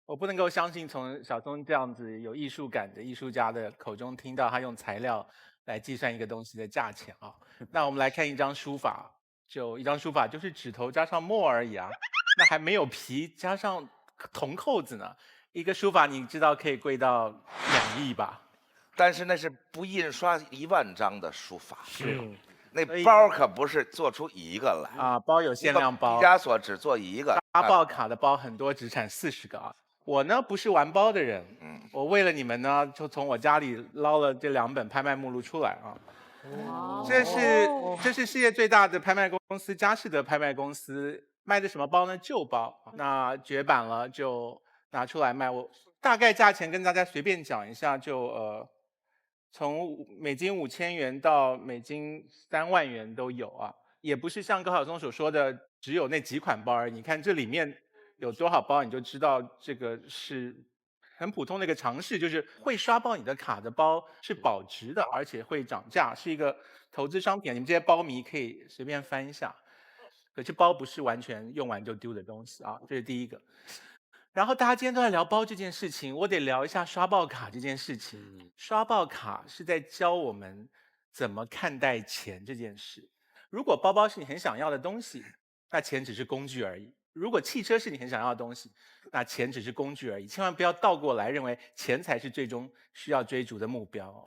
我不能够相信从小松这样子有艺术感的艺术家的口中听到他用材料来计算一个东西的价钱啊。那我们来看一张书法，就一张书法就是指头加上墨而已啊，那还没有皮加上铜扣子呢。一个书法你知道可以贵到2亿吧？但是那是不印刷1万张的书法，是，那所以包可不是做出一个来啊，包有限量包，毕加索只做一个，刷爆卡的包很多，只产40个啊。我呢不是玩包的人，我为了你们呢，就从我家里捞了这2本拍卖目录出来啊。这是世界最大的拍卖公司佳士得拍卖公司卖的什么包呢？旧包，那绝版了就拿出来卖。我大概价钱跟大家随便讲一下，从美金5000元到美金3万元都有啊，也不是像高晓松所说的只有那几款包而已。你看这里面有多少包，你就知道这个是很普通的一个常识，就是会刷爆你的卡的包是保值的，而且会涨价，是一个投资商品。你们这些包迷可以随便翻一下。可是包不是完全用完就丢的东西啊，这是第一个。然后大家今天都在聊包这件事情，我得聊一下刷爆卡这件事情。刷爆卡是在教我们怎么看待钱这件事。如果包包是你很想要的东西，那钱只是工具而已；如果汽车是你很想要的东西，那钱只是工具而已。千万不要倒过来认为钱才是最终需要追逐的目标。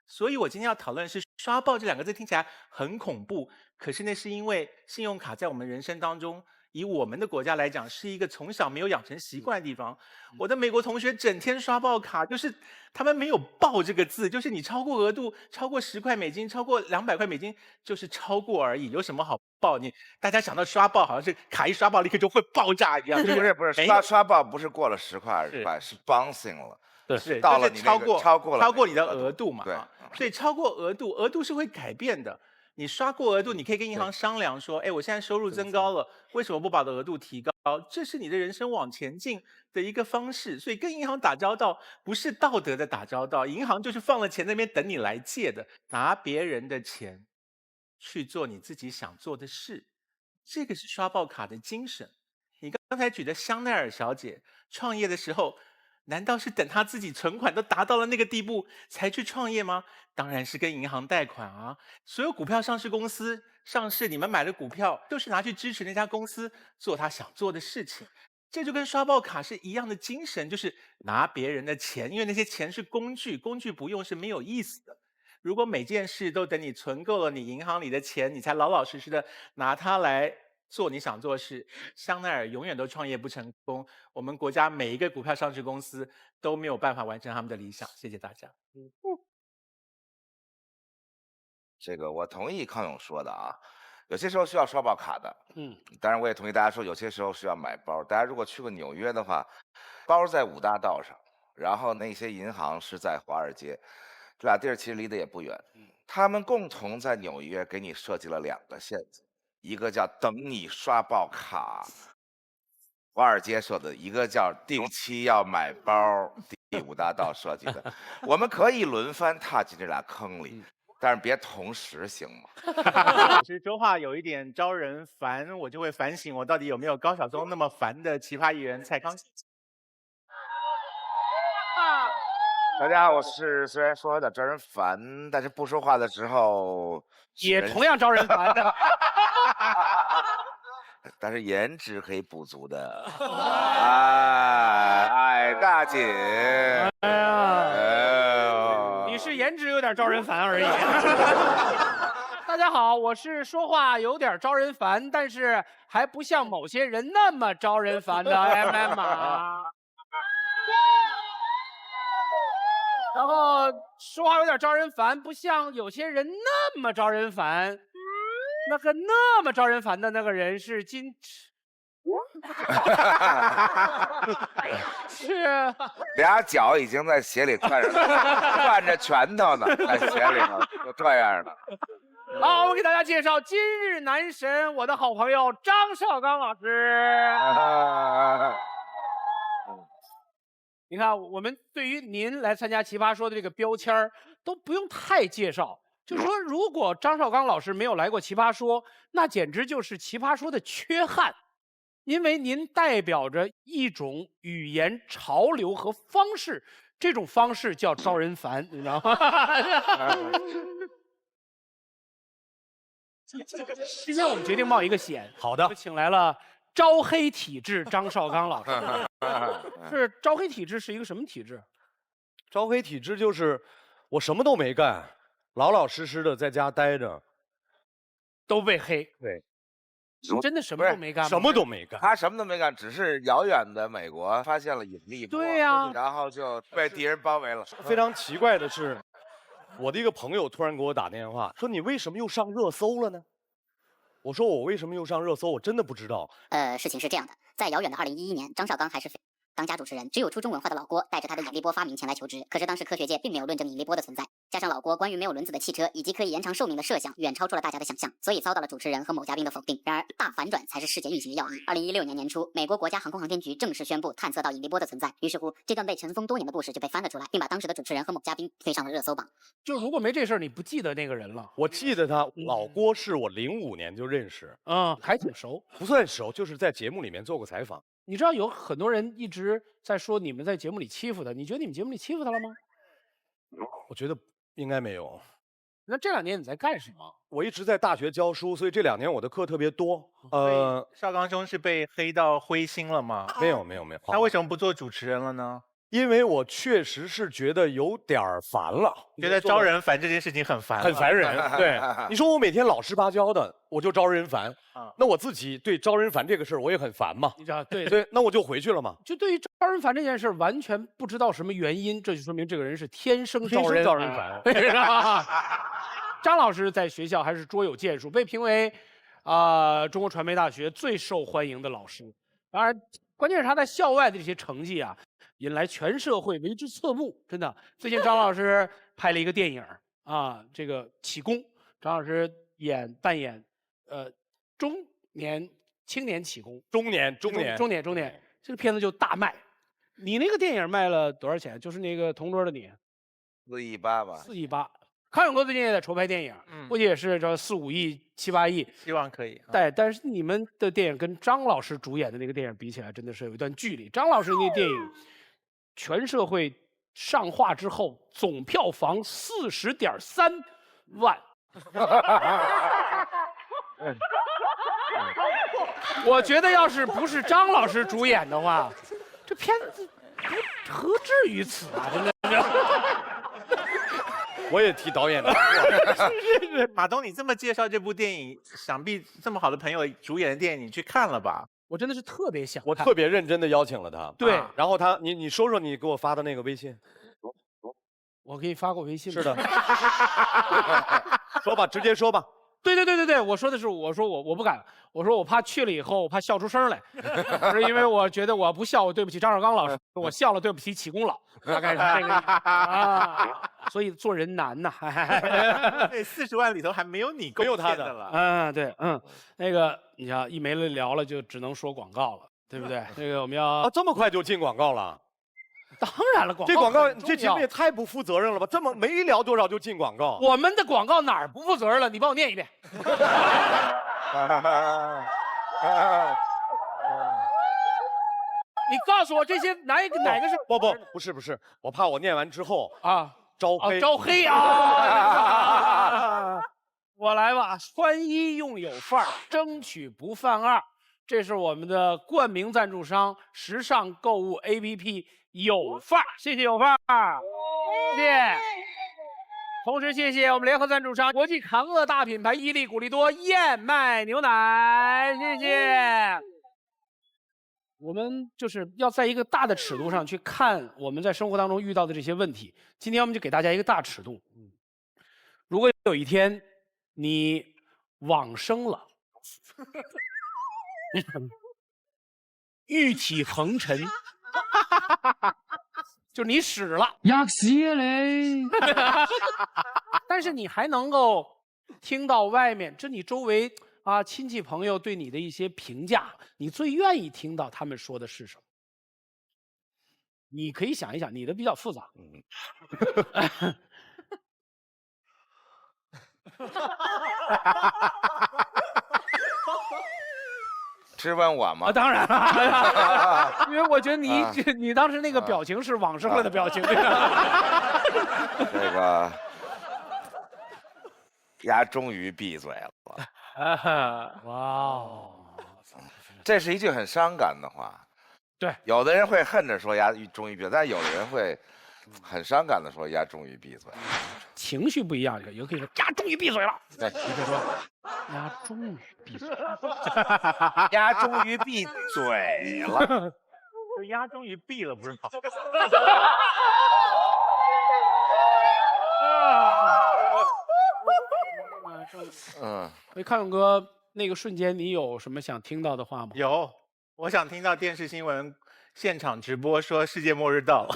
所以我今天要讨论的是刷爆这2个字听起来很恐怖，可是那是因为信用卡在我们人生当中，以我们的国家来讲，是一个从小没有养成习惯的地方。我的美国同学整天刷爆卡，就是他们没有爆这个字，就是你超过额度，超过10块美金，超过200块美金，就是超过而已，有什么好爆？大家想到刷爆，好像是卡一刷爆立刻就会爆炸一样。不是刷爆不是过了10块20块，是 bouncing 了。是到了就是你超过你的额度嘛，对，所以超过额度是会改变的。你刷过额度，你可以跟银行商量说，哎，我现在收入增高了，为什么不把我的额度提高？这是你的人生往前进的一个方式。所以跟银行打交道不是道德的打交道，银行就是放了钱在那边等你来借的，拿别人的钱去做你自己想做的事，这个是刷爆卡的精神。你刚才举的香奈儿小姐创业的时候，难道是等她自己存款都达到了那个地步才去创业吗？当然是跟银行贷款啊。所有股票上市公司上市，你们买的股票都是拿去支持那家公司做他想做的事情。这就跟刷爆卡是一样的精神，就是拿别人的钱，因为那些钱是工具，工具不用是没有意思的。如果每件事都等你存够了你银行里的钱，你才老老实实的拿它来做你想做的事，香奈儿永远都创业不成功。我们国家每一个股票上市公司都没有办法完成他们的理想。谢谢大家。这个我同意康永说的啊，有些时候需要刷爆卡的，当然我也同意大家说有些时候需要买包。大家如果去过纽约的话，包在5大道上，然后那些银行是在华尔街，这俩地儿其实离得也不远。他们共同在纽约给你设计了2个线子，一个叫等你刷爆卡，华尔街设的，一个叫定期要买包，第5大道设计的。我们可以轮番踏进这俩坑里，但是别同时，行吗？其实说话有一点招人烦，我就会反省我到底有没有高晓松那么烦的奇葩议员蔡康永。大家好，我是虽然说有点招人烦，但是不说话的时候也同样招人烦的。但是颜值可以补足的。哎，大姐，你是颜值有点招人烦而已。大家好，我是说话有点招人烦，但是还不像某些人那么招人烦的 MM 啊。然后说话有点招人烦，不像有些人那么招人烦。那个那么招人烦的那个人是是俩脚已经在鞋里攥着拳头呢，在鞋里头就这样的。好，我给大家介绍今日男神，我的好朋友张绍刚老师。你看，我们对于您来参加《奇葩说》的这个标签都不用太介绍，就说如果张绍刚老师没有来过《奇葩说》，那简直就是《奇葩说》的缺憾。因为您代表着一种语言潮流和方式，这种方式叫招人烦，你知道吗？今天我们决定冒一个险，好的，请来了招黑体质张绍刚老师。是招黑体质是一个什么体质？招黑体质就是我什么都没干，老老实实的在家待着，都被黑。对，真的什么都没干吗？什么都没干。他什么都没干，只是遥远的美国发现了引力波，对呀然后就被敌人包围了。非常奇怪的是，我的一个朋友突然给我打电话说：“你为什么又上热搜了呢？”我说：“我为什么又上热搜？我真的不知道。”事情是这样的，在遥远的2011年，张绍刚还是当家主持人，只有初中文化的老郭带着他的引力波发明前来求职。可是当时科学界并没有论证引力波的存在，加上老郭关于没有轮子的汽车以及可以延长寿命的设想远超出了大家的想象，所以遭到了主持人和某嘉宾的否定。然而大反转才是事件运行的要义。2016年年初，美国国家航空航天局正式宣布探测到引力波的存在，于是乎这段被尘封多年的故事就被翻了出来，并把当时的主持人和某嘉宾推上了热搜榜。就如果没这事儿，你不记得那个人了？我记得他，老郭是我05年就认识，还挺熟，不算熟，就是在节目里面做过采访。你知道有很多人一直在说你们在节目里欺负他，你觉得你们节目里欺负他了吗？我觉得应该没有。那这2年你在干什么？我一直在大学教书，所以这2年我的课特别多。绍刚兄是被黑到灰心了吗？没有。那为什么不做主持人了呢？因为我确实是觉得有点烦了，觉得招人烦这件事情很烦，很烦人。对，你说我每天老实巴交的，我就招人烦。那我自己对招人烦这个事儿我也很烦嘛。你知道，对，那我就回去了嘛。就对于招人烦这件事儿完全不知道什么原因，这就说明这个人是天生招人烦。张老师在学校还是卓有建树，被评为中国传媒大学最受欢迎的老师。当然，关键是他在校外的这些成绩啊，引来全社会为之侧目。真的，最近张老师拍了一个电影这个《启功》，张老师扮演中年青年启功，中年，这个片子就大卖。你那个电影卖了多少钱？就是那个同桌的你，4亿8吧。4亿8。康永哥最近也在筹拍电影，估计也是这4、5亿、7、8亿，希望可以。但是你们的电影跟张老师主演的那个电影比起来，真的是有一段距离。张老师那个电影，全社会上画之后总票房40.3万。我觉得要是不是张老师主演的话，这片子何至于此啊！真的是。我也替导演难过。是马东，你这么介绍这部电影，想必这么好的朋友主演的电影你去看了吧？我真的是特别想看，我特别认真的邀请了他。对，然后你说说你给我发的那个微信。我给你发过微信。是的。说吧，直接说吧。对，我说的是，我说我不敢，我说我怕去了以后我怕笑出声来，是因为我觉得我不笑我对不起张绍刚老师，我笑了对不起启功老，大概是这个所以做人难呐。对，40万里头还没有你贡献的了。对，那个你瞧一没了聊了就只能说广告了，对不对？这个我们要这么快就进广告了？当然了，这广告这节目也太不负责任了吧！这么没聊多少就进广告？我们的广告哪儿不负责任了？你帮我念一遍。你告诉我这些哪个是？不是，我怕我念完之后招黑啊！我来吧，穿衣用有范儿，争取不犯二。这是我们的冠名赞助商，时尚购物 APP 有范儿，谢谢有范儿，谢谢。同时谢谢我们联合赞助商国际扛饿大品牌伊利古力多燕麦牛奶，谢谢。我们就是要在一个大的尺度上去看我们在生活当中遇到的这些问题。今天我们就给大家一个大尺度。如果有一天你往生了，玉体横陈，就你死了，吔死嘞！但是你还能够听到外面，这你周围亲戚朋友对你的一些评价，你最愿意听到他们说的是什么？你可以想一想，你的比较复杂。是问我吗？当然了，因为我觉得你当时那个表情是往生了的表情。这个丫终于闭嘴了。哇哦，这是一句很伤感的话。对，有的人会恨着说丫终于闭嘴，但有的人会很伤感的说丫终于闭嘴。情绪不一样，有可以说丫终于闭嘴了，对，你可以说丫终于闭嘴了，丫终于闭嘴了，就丫终于闭了，不是吗？所以康永哥，那个瞬间你有什么想听到的话吗？有，我想听到电视新闻现场直播说世界末日到了，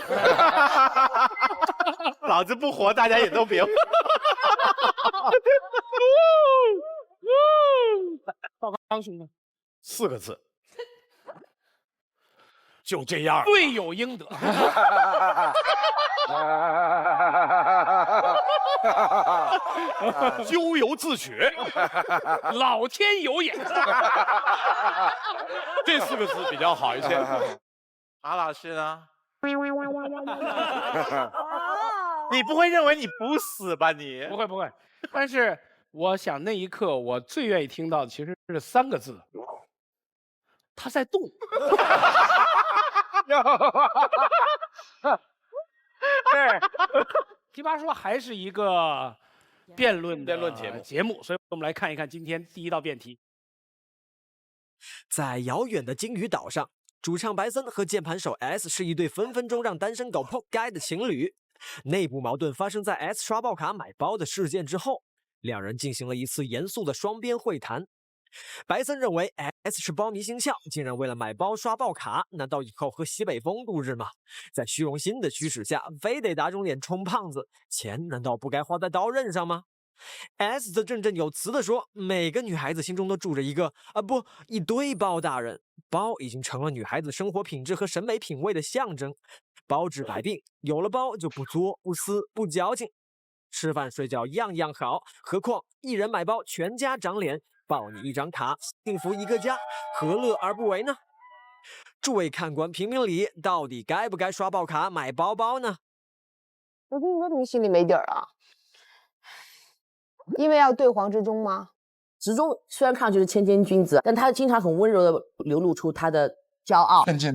老子不活，大家也都别活。赵刚兄弟4个字，就这样，罪有应得。咎由自取，老天有眼。这4个字比较好一些。马老师呢？你不会认为你不死吧你？不会，但是我想那一刻我最愿意听到的其实是3个字，他在动。对，奇葩说还是一个辩论节目，所以我们来看一看今天第一道辩题。在遥远的鲸鱼岛上，主唱白森和键盘手 S 是一对分分钟让单身狗破街的情侣。内部矛盾发生在 S 刷爆卡买包的事件之后，两人进行了一次严肃的双边会谈。白森认为 S 是包迷心窍，竟然为了买包刷爆卡，难道以后喝西北风度日吗？在虚荣心的驱使下，非得打肿脸充胖子，钱难道不该花在刀刃上吗？ S 则振振有词地说，每个女孩子心中都住着一堆包大人，包已经成了女孩子生活品质和审美品味的象征。包治百病，有了包就不作不私不矫情，吃饭睡觉样样好，何况一人买包全家长脸，报你一张卡，幸福一个家，何乐而不为呢？诸位看官评评理，到底该不该刷爆卡买包包呢？我说你为什么心里没底儿啊？因为要对黄执中吗？执中虽然看上去是谦谦君子，但他经常很温柔的流露出他的骄傲。偏见。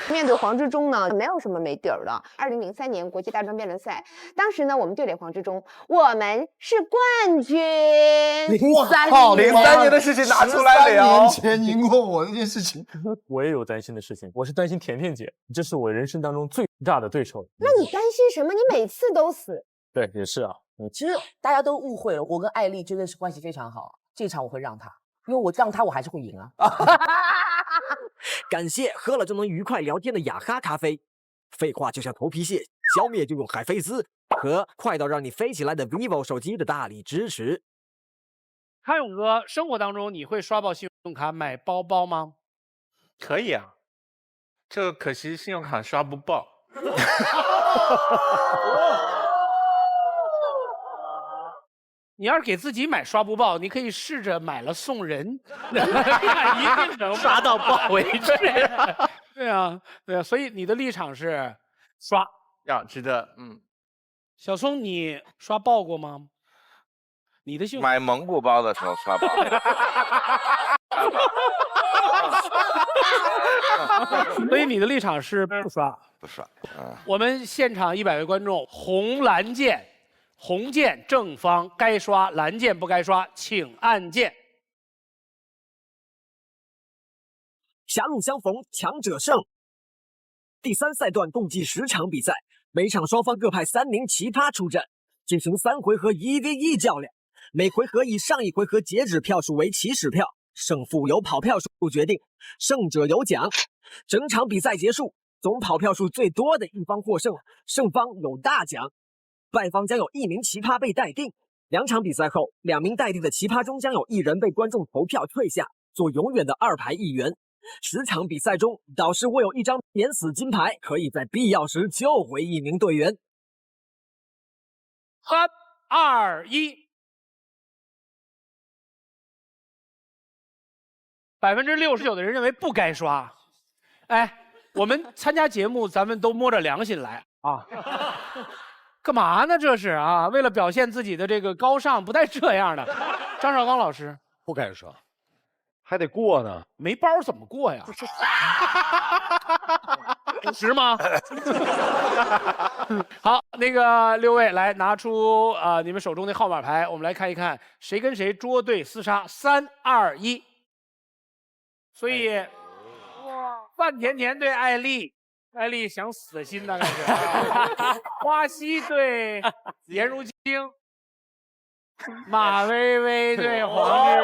面对黄执中呢，没有什么没底儿的。2003年国际大专辩论赛，当时呢，我们对垒黄执中，我们是冠军。03年的事情拿出来聊。13年前赢过我这件事情，我也有担心的事情，我是担心甜甜姐，这是我人生当中最大的对手。那你担心什么？你每次都死。对，也是啊。其实大家都误会了，我跟艾丽真的是关系非常好，这场我会让她，因为我让她我还是会赢啊。感谢喝了就能愉快聊天的雅哈咖啡。废话就像头皮屑，消灭就用海飞丝和快到让你飞起来的 vivo 手机的大力支持。康永哥，生活当中你会刷爆信用卡买包包吗？可以啊，这可惜信用卡刷不爆。你要是给自己买刷不爆，你可以试着买了送人，一定能刷到爆为止。对啊，所以你的立场是刷，要值得。小松，你刷爆过吗？你的信用买蒙古包的时候刷爆。所以你的立场是不刷？不刷。我们现场100位观众，红蓝键。红键正方该刷，蓝键不该刷，请按键。狭路相逢强者胜。第3赛段共计10场比赛，每场双方各派3名奇葩出战，进行3回合1v1较量。每回合以上一回合截止票数为起始票，胜负由跑票数决定，胜者有奖。整场比赛结束，总跑票数最多的一方获胜，胜方有大奖。败方将有1名奇葩被待定。2场比赛后，2名待定的奇葩中将有1人被观众投票退下，做永远的2排议员。10场比赛中，导师握有1张免死金牌，可以在必要时救回1名队员。3、2、1。69%的人认为不该刷。哎，我们参加节目，咱们都摸着良心来啊。干嘛呢？这是啊，为了表现自己的这个高尚，不带这样的。张绍刚老师不该刷，还得过呢。没包怎么过呀？50吗？好，那个6位来拿出你们手中的号码牌，我们来看一看谁跟谁捉对厮杀。3、2、1。所以，范甜甜对艾丽。艾丽想死心大概是，花溪对颜如晶，马薇薇对黄志。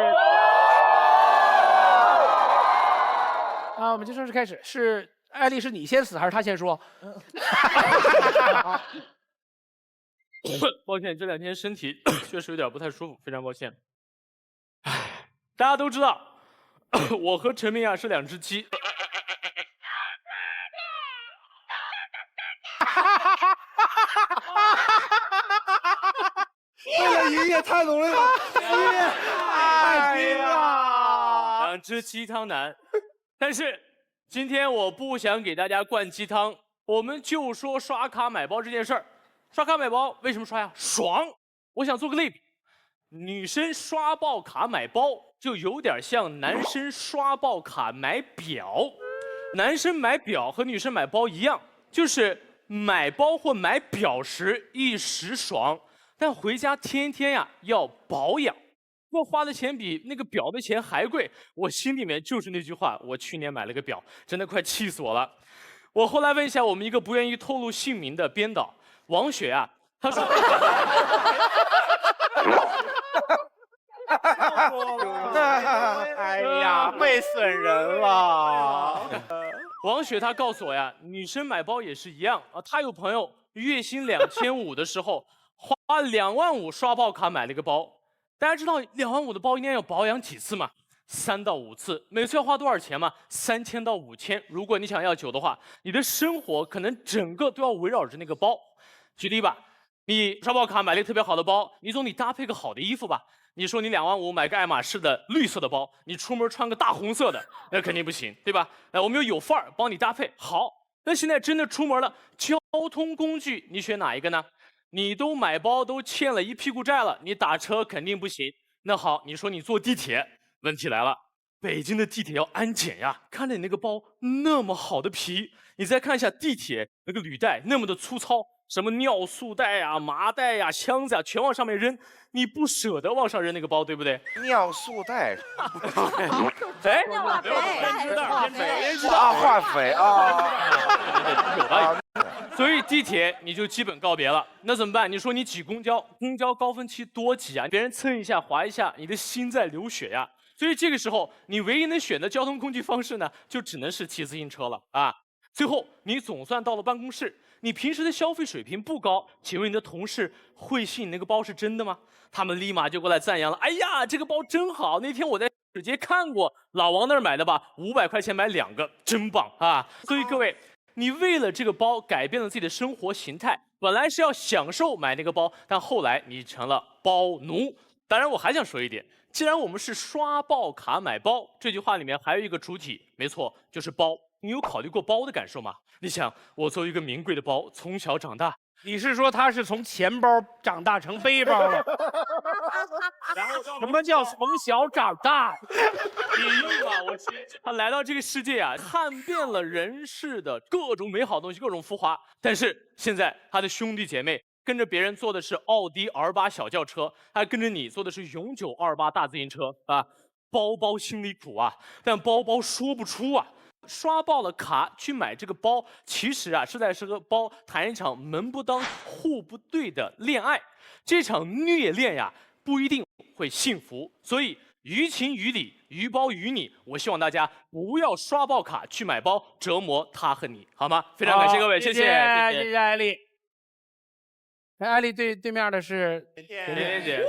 我们就正式开始。是艾丽，是你先死还是他先说？抱歉，这2天身体确实有点不太舒服，非常抱歉。大家都知道，我和陈明雅是2只鸡。为了赢也太努力了，太拼了！2只鸡汤男，但是今天我不想给大家灌鸡汤，我们就说刷卡买包这件事儿。刷卡买包为什么刷呀？爽！我想做个类比，女生刷爆卡买包就有点像男生刷爆卡买表。男生买表和女生买包一样，就是买包或买表时一时爽。但回家天天呀要保养，要花的钱比那个表的钱还贵。我心里面就是那句话，我去年买了个表，真的快气死我了。我后来问一下我们一个不愿意透露姓名的编导王雪啊，他说，哎呀，累损人了。王雪她告诉我呀，女生买包也是一样啊，她有朋友月薪2500的时候。花25000刷爆卡买了一个包，大家知道25000的包一年要保养几次吗？3到5次，每次要花多少钱吗？3000到5000。如果你想要久的话，你的生活可能整个都要围绕着那个包。举例吧，你刷爆卡买了一个特别好的包，你总得搭配个好的衣服吧？你说你25000买个爱马仕的绿色的包，你出门穿个大红色的，那肯定不行，对吧？我们有范儿帮你搭配好。那现在真的出门了，交通工具你选哪一个呢？你都买包都欠了一屁股债了，你打车肯定不行。那好，你说你坐地铁，问题来了，北京的地铁要安检呀。看着你那个包那么好的皮，你再看一下地铁那个履带那么的粗糙，什么尿素带呀、麻袋呀、箱子呀，全往上面扔，你不舍得往上扔那个包，对不对？尿素带，哎，化肥啊。所以地铁你就基本告别了，那怎么办？你说你挤公交，公交高峰期多挤啊，别人蹭一下滑一下，你的心在流血呀。所以这个时候，你唯一能选的交通工具方式呢，就只能是骑自行车了啊。最后你总算到了办公室，你平时的消费水平不高，请问你的同事会信你那个包是真的吗？他们立马就过来赞扬了，哎呀，这个包真好，那天我在直接看过老王那儿买的吧，500块钱买2个，真棒啊！所以各位。你为了这个包改变了自己的生活形态，本来是要享受买那个包，但后来你成了包奴。当然，我还想说一点，既然我们是刷爆卡买包，这句话里面还有一个主体，没错，就是包。你有考虑过包的感受吗？你想，我作为一个名贵的包，从小长大。你是说他是从钱包长大成背包了？什么叫从小长大？比喻嘛，他来到这个世界啊，看遍了人世的各种美好东西，各种浮华。但是现在他的兄弟姐妹跟着别人坐的是奥迪 R8 小轿车，还跟着你坐的是永久228大自行车啊。包包心里苦啊，但包包说不出啊。刷爆了卡去买这个包，其实啊是在和包谈一场门不当户不对的恋爱。这场虐恋呀不一定会幸福，所以于情于理，于包于你，我希望大家不要刷爆卡去买包，折磨他和你，好吗？非常感谢各位，谢谢艾丽。艾丽对面的是甜甜姐。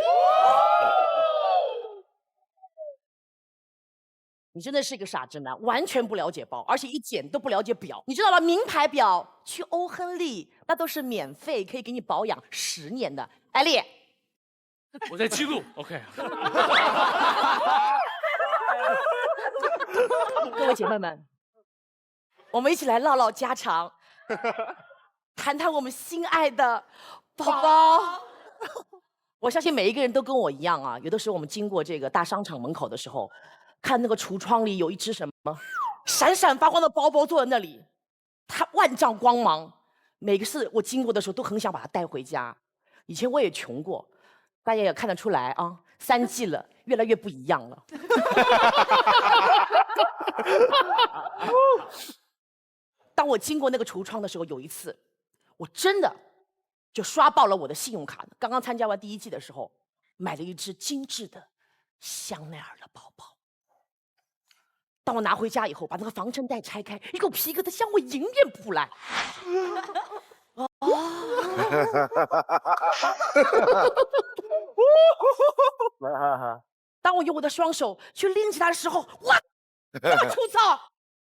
你真的是一个傻直男，完全不了解包，而且一点都不了解表。你知道了，名牌表去欧亨利那都是免费，可以给你保养10年的。艾丽，我在记录 ，OK。各位姐妹们，我们一起来唠唠家常，谈谈我们心爱的宝宝。我相信每一个人都跟我一样啊，有的时候我们经过这个大商场门口的时候，看那个橱窗里有一只什么闪闪发光的包包坐在那里，它万丈光芒，每个次我经过的时候都很想把它带回家。以前我也穷过，大家也看得出来啊，3G 了，越来越不一样了。当我经过那个橱窗的时候，有一次，我真的就刷爆了我的信用卡。刚刚参加完第1季的时候，买了一只精致的香奈儿的包包。当我拿回家以后，把那个防尘袋拆开，一股皮革的香味迎面扑来。当我用我的双手去拎起它的时候，哇，这么粗糙，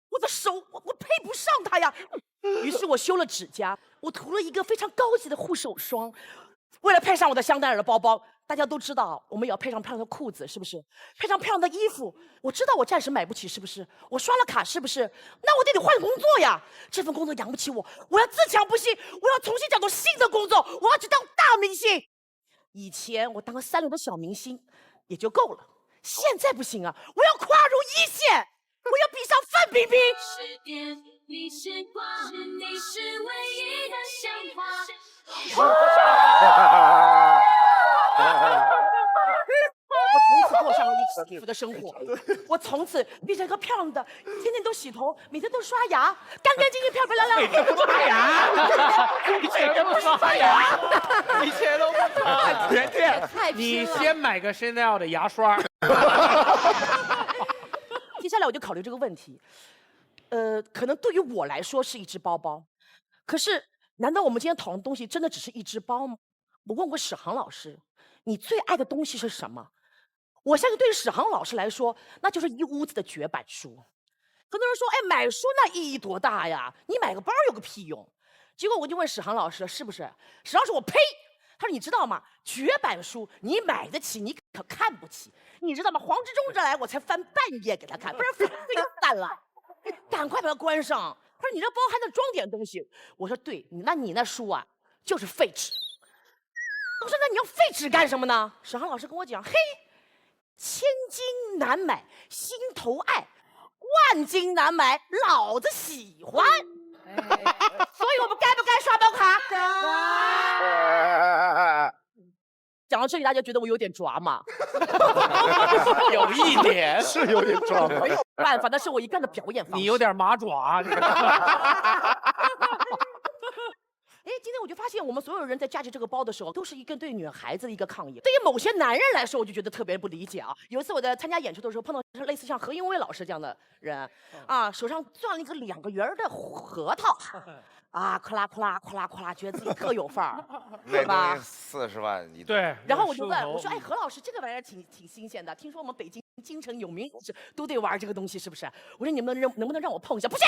我的手我配不上它呀。于是我修了指甲，我涂了一个非常高级的护手霜，为了配上我的香奈儿的包包。大家都知道，我们也要配上漂亮的裤子，是不是？配上漂亮的衣服。我知道我暂时买不起，是不是？我刷了卡，是不是？那我得换工作呀！这份工作养不起我，我要自强不息，我要重新找到新的工作，我要去当大明星。以前我当个3流的小明星也就够了，现在不行啊！我要跨入1线，我要比上范冰冰。你是光，你是唯一的鲜花。我从此过上了一幸福的生活，我从此变成一个漂亮的，天天都洗头，每天都刷牙，干干净净、漂漂亮亮。每天都刷牙，你每天都刷牙，以前都不刷。甜甜，你先买个Chanel的牙刷。接下来我就考虑这个问题，可能对于我来说是一只包包，可是难道我们今天讨论的东西真的只是一只包吗？我问过史航老师，你最爱的东西是什么？我相信对于史航老师来说，那就是一屋子的绝版书。很多人说，哎，买书那意义多大呀？你买个包有个屁用？结果我就问史航老师，是不是？史航说，我呸！他说，你知道吗？绝版书你买得起，你可看不起。你知道吗？黄志忠这来，我才翻半页给他看，不然翻这个散了。赶快把它关上。他说，你这包还能装点东西。我说，对，那你那书啊，就是废纸。我说，那你要废纸干什么呢？史航老师跟我讲，嘿，千金难买心头爱，万金难买老子喜欢。所以我们该不该刷包卡？讲到这里，大家觉得我有点抓吗？有一点，是有点抓马。没有办法，那是我一贯的表演方式。你有点麻爪。哎，今天我就发现，我们所有人在架起这个包的时候，都是一个对女孩子的一个抗议。对于某些男人来说，我就觉得特别不理解啊。有一次我在参加演出的时候，碰到类似像何英威老师这样的人，啊，手上攥了一个2个圆的核桃，啊，咵啦咵啦咵啦咵啦，觉得自己特有范儿，对吧？那40万一对。然后我就问我说：“哎，何老师，这个玩意儿挺新鲜的，听说我们北京京城有名人士都得玩这个东西，是不是？”我说：“你们能不能让我碰一下？”不行。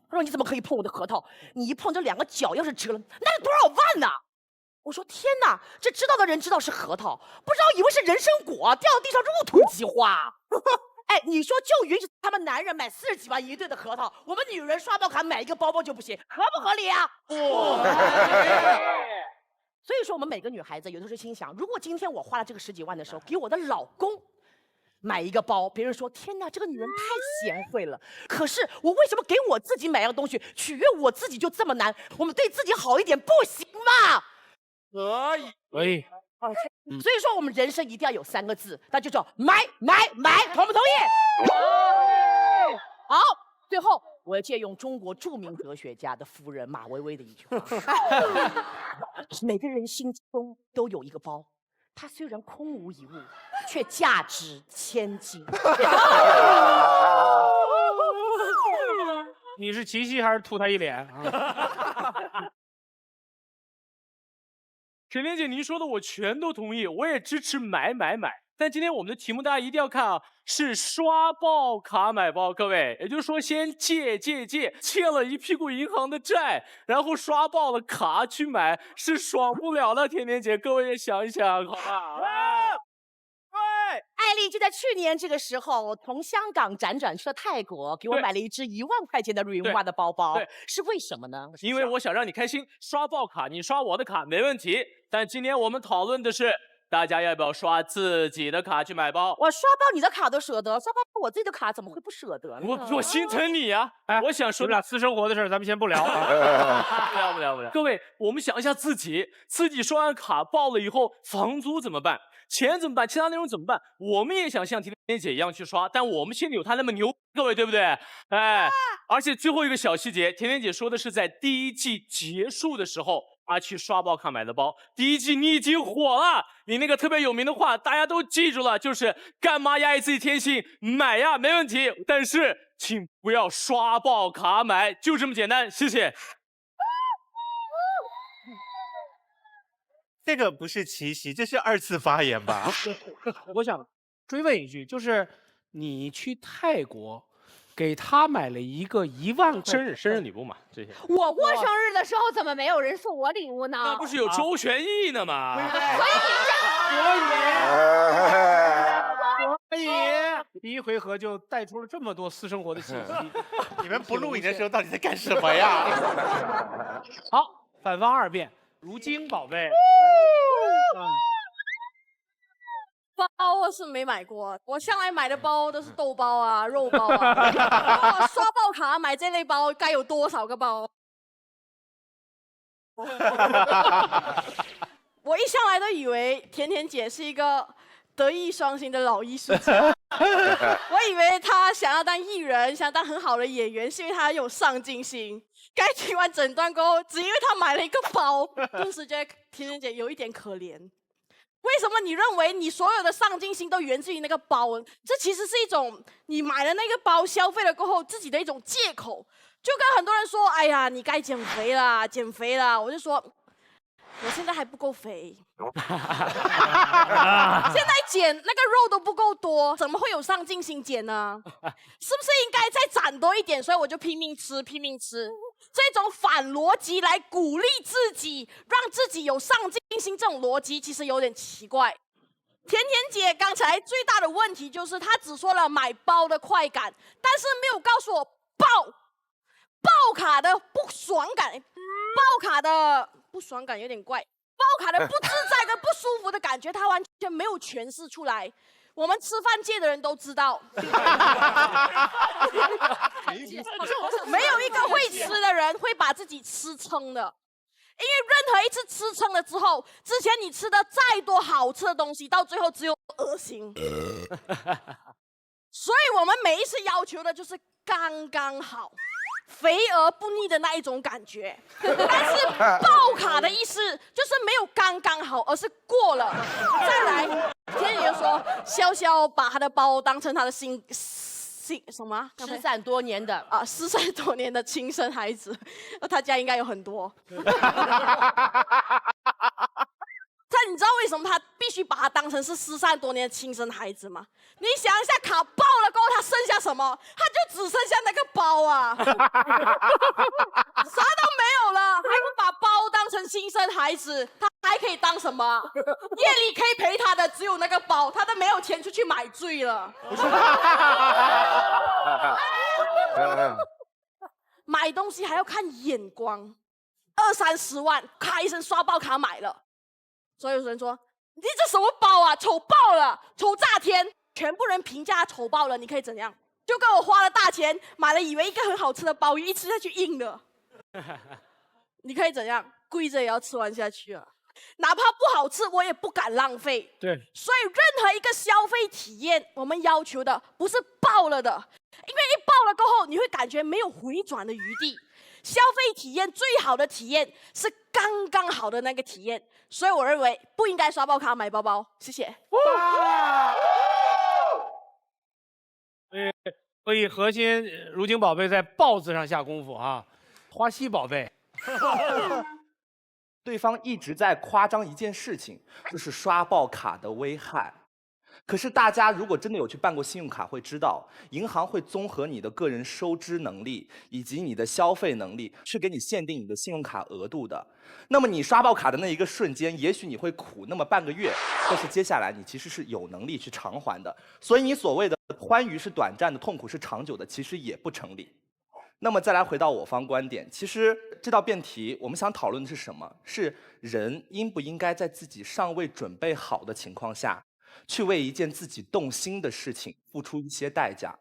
他说：“你怎么可以碰我的核桃？你一碰这2个角要是折了，那得多少万呢？”我说：“天哪，这知道的人知道是核桃，不知道以为是人参果，掉地上入土即化。”哎，你说就允许他们男人买40几万一对的核桃，我们女人刷爆卡买一个包包就不行，合不合理啊？所以说，我们每个女孩子有的时候心想，如果今天我花了这个10几万的时候，给我的老公买一个包，别人说天哪，这个女人太贤惠了。可是我为什么给我自己买样东西，取悦我自己就这么难？我们对自己好一点不行吗？可以，可以。所以说，我们人生一定要有3个字，那就叫买，同不同意？好，最后我要借用中国著名哲学家的夫人马薇薇的一句话：每个人心中都有一个包。它虽然空无一物，却价值千金。你是齐溪还是吐他一脸啊？甜甜姐，您说的我全都同意，我也支持买。但今天我们的题目大家一定要看啊，是刷爆卡买包，各位，也就是说先借了一屁股银行的债，然后刷爆了卡去买，是爽不了的。甜甜姐，各位也想一想，好吧？哎，艾丽就在去年这个时候从香港辗转去了泰国，给我买了一只1万块钱的瑞文化的包包。是为什么呢？因为我想让你开心，刷爆卡，你刷我的卡没问题。但今天我们讨论的是，大家要不要刷自己的卡去买包？我刷爆你的卡都舍得，刷爆我自己的卡怎么会不舍得呢？我心疼你呀！我想说，你们俩私生活的事儿咱们先不聊。不聊。各位，我们想一下自己刷完卡爆了以后，房租怎么办？钱怎么办？其他内容怎么办？我们也想像甜甜姐一样去刷，但我们心里有她那么牛，各位对不对？哎，而且最后一个小细节，甜甜姐说的是在第1季结束的时候，她去刷爆卡买的包。第1季你已经火了，你那个特别有名的话大家都记住了，就是干嘛压抑自己天性，买呀没问题，但是请不要刷爆卡买，就这么简单，谢谢。这个不是奇袭，这是2次发言吧？我想追问一句，就是你去泰国，给他买了一个1万块生日礼物嘛，这些。我过生日的时候怎么没有人送我礼物呢？那不是有周旋义呢吗？所以第1回合就带出了这么多私生活的信息。你们不录影的时候到底在干什么呀？好，反方2辩，如晶宝贝。包我是没买过，我向来买的包都是豆包啊、肉包啊。我刷爆卡买这类包，该有多少个包？我一向来都以为甜甜姐是一个德艺双馨的老艺术家，我以为她想要当艺人，想当很好的演员，是因为她有上进心。该听完整段过后，只因为她买了一个包，顿时觉得甜甜姐有一点可怜。为什么你认为你所有的上进心都源自于那个包？这其实是一种你买了那个包，消费了过后自己的一种借口。就跟很多人说：“哎呀，你该减肥啦，减肥啦。”我就说，我现在还不够肥，现在减那个肉都不够多，怎么会有上进心减呢？是不是应该再攒多一点？所以我就拼命吃，拼命吃。这种反逻辑来鼓励自己，让自己有上进心，这种逻辑其实有点奇怪。甜甜姐刚才最大的问题就是她只说了买包的快感，但是没有告诉我爆卡的不爽感。爆卡的不爽感有点怪，爆卡的不自在跟不舒服的感觉，她完全没有诠释出来。我们吃饭界的人都知道，没有一个会吃的人会把自己吃撑的，因为任何一次吃撑了之后，之前你吃的再多好吃的东西，到最后只有恶心。所以我们每一次要求的就是刚刚好。肥而不腻的那一种感觉，但是爆卡的意思就是没有刚刚好，而是过了。再来，天爷说潇潇把他的包当成他的什么失散多年的啊，失散多年的亲生孩子，他家应该有很多。但你知道为什么他必须把他当成是失散多年的亲生孩子吗？你想一下，卡爆了过后，他剩下什么？他就只剩下那个包啊，啥都没有了，还不把包当成亲生孩子，他还可以当什么？夜里可以陪他的只有那个包，他都没有钱出去买醉了。买东西还要看眼光，20、30万，咔一声刷爆卡买了。所以有人说你这什么包啊，丑爆了，丑炸天！全部人评价丑爆了，你可以怎样？就跟我花了大钱买了以为一个很好吃的鲍鱼，一吃下去硬的，你可以怎样？跪着也要吃完下去啊！哪怕不好吃，我也不敢浪费。对，所以任何一个消费体验，我们要求的不是爆了的，因为一爆了过后，你会感觉没有回转的余地。消费体验最好的体验是刚刚好的那个体验，所以我认为不应该刷爆卡买包包。谢谢。所以核心如晶宝贝在爆字上下功夫啊，花溪宝贝。对方一直在夸张一件事情，就是刷爆卡的危害。可是大家如果真的有去办过信用卡，会知道银行会综合你的个人收支能力以及你的消费能力，去给你限定你的信用卡额度的。那么你刷爆卡的那一个瞬间，也许你会苦那么半个月，但是接下来你其实是有能力去偿还的。所以你所谓的欢愉是短暂的，痛苦是长久的，其实也不成立。那么再来回到我方观点，其实这道辩题我们想讨论的是什么？是人应不应该在自己尚未准备好的情况下，去为一件自己动心的事情付出一些代价？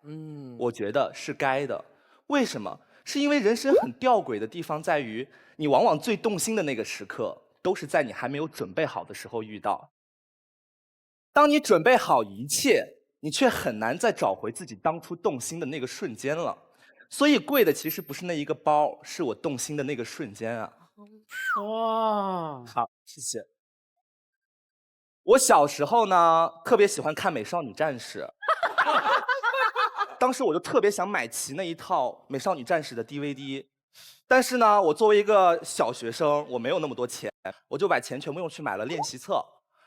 我觉得是该的。为什么？是因为人生很吊诡的地方在于，你往往最动心的那个时刻，都是在你还没有准备好的时候遇到。当你准备好一切，你却很难再找回自己当初动心的那个瞬间了。所以贵的其实不是那一个包，是我动心的那个瞬间啊。哇，好，谢谢。我小时候呢，特别喜欢看《美少女战士》，当时我就特别想买齐那一套《美少女战士》的 DVD， 但是呢，我作为一个小学生，我没有那么多钱，我就把钱全部用去买了练习册，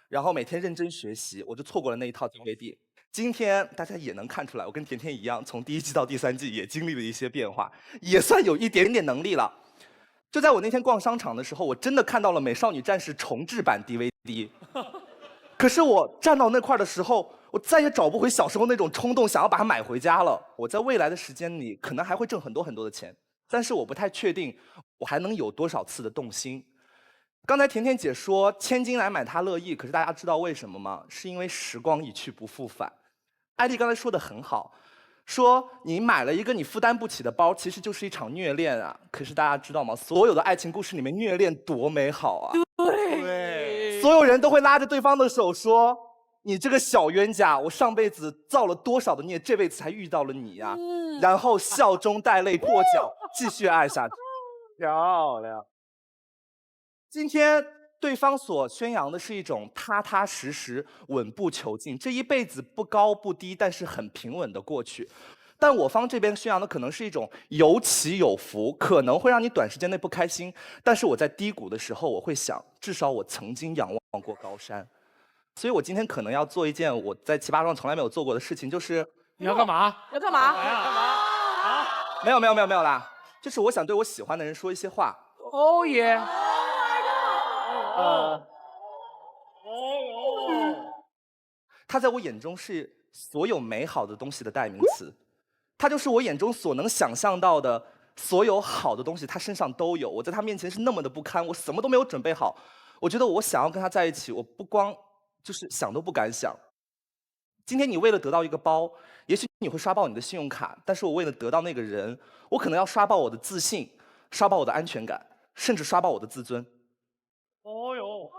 然后每天认真学习，我就错过了那一套 DVD。今天大家也能看出来，我跟甜甜一样，从第1季到第3季也经历了一些变化，也算有一点点能力了。就在我那天逛商场的时候，我真的看到了《美少女战士》重制版 DVD。可是我站到那块的时候，我再也找不回小时候那种冲动，想要把它买回家了。我在未来的时间里，可能还会挣很多很多的钱，但是我不太确定我还能有多少次的动心。刚才甜甜姐说千金来买她乐意，可是大家知道为什么吗？是因为时光一去不复返。艾丽刚才说的很好，说你买了一个你负担不起的包，其实就是一场虐恋啊。可是大家知道吗？所有的爱情故事里面，虐恋多美好啊！对，所有人都会拉着对方的手说：“你这个小冤家，我上辈子造了多少的孽，这辈子才遇到了你呀！”然后笑中带泪跛脚，继续爱下去。漂亮。今天对方所宣扬的是一种踏踏实实、稳步求进，这一辈子不高不低，但是很平稳的过去。但我方这边宣扬的可能是一种有起有伏，可能会让你短时间内不开心，但是我在低谷的时候，我会想，至少我曾经仰望过高山。所以我今天可能要做一件我在奇葩上从来没有做过的事情，就是你要干嘛？要干嘛？没有啦，就是我想对我喜欢的人说一些话。哦耶！他在我眼中是所有美好的东西的代名词，他就是我眼中所能想象到的所有好的东西，他身上都有。我在他面前是那么的不堪，我什么都没有准备好。我觉得我想要跟他在一起，我不光就是想都不敢想。今天你为了得到一个包，也许你会刷爆你的信用卡，但是我为了得到那个人，我可能要刷爆我的自信，刷爆我的安全感，甚至刷爆我的自尊。哦哟，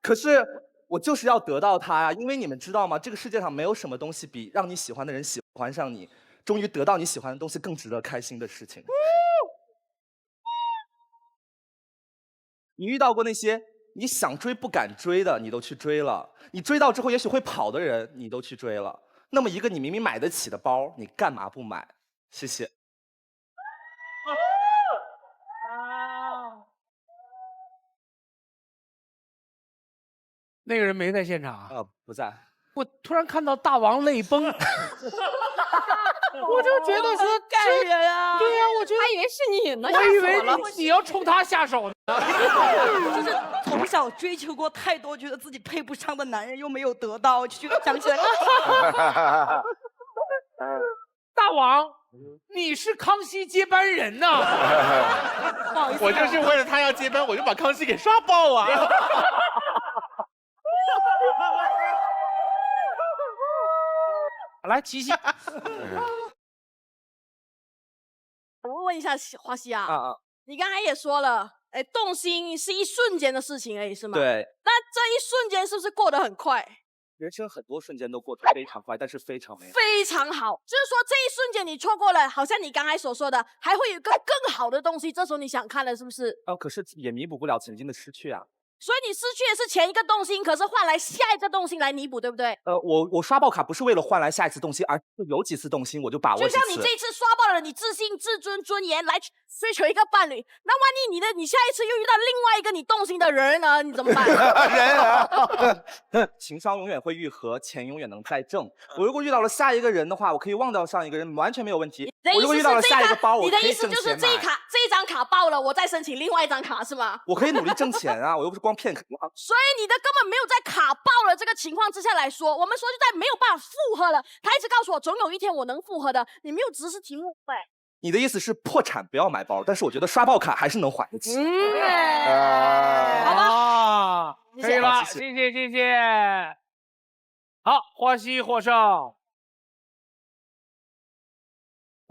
可是我就是要得到他呀，因为你们知道吗？这个世界上没有什么东西比让你喜欢的人喜欢上你，终于得到你喜欢的东西更值得开心的事情。你遇到过那些你想追不敢追的，你都去追了；你追到之后也许会跑的人，你都去追了。那么一个你明明买得起的包，你干嘛不买？谢谢。那个人没在现场啊？不在。我突然看到大王泪崩，我就觉得说感人啊！对呀，我觉得还以为是你呢，我以为你要冲他下手呢。就是从小追求过太多觉得自己配不上的男人，又没有得到，就觉得想起来了。大王，你是康熙接班人呐！不好意思，我就是为了他要接班，我就把康熙给刷爆啊！来，琪琪，我问一下花溪啊，你刚才也说了，哎，动心是一瞬间的事情而已，是吗？对。那这一瞬间是不是过得很快？人生很多瞬间都过得非常快，但是非常美好。非常好，就是说这一瞬间你错过了，好像你刚才所说的，还会有一个更好的东西，这时候你想看了，是不是？可是也弥补不了曾经的失去啊。所以你失去的是前一个动心，可是换来下一个动心来弥补，对不对？我刷爆卡不是为了换来下一次动心，而是有几次动心我就把握就几次。像你这一次刷爆了你自信、自尊、尊严来追求一个伴侣，那万一你下一次又遇到另外一个你动心的人呢？你怎么办？情商永远会愈合，钱永远能再挣。我如果遇到了下一个人的话，我可以忘掉上一个人，完全没有问题。我如果遇到了下一个包，你的意思就是这一张卡爆了，我再申请另外一张卡是吗？我可以努力挣钱啊，我又不是光骗卡。所以你的根本没有在卡爆了这个情况之下来说，我们说就在没有办法复合了。他一直告诉我总有一天我能复合的，你没有直视题目对。你的意思是破产不要买包，但是我觉得刷爆卡还是能还得起。好吧，可以了，谢谢。好，花溪获胜。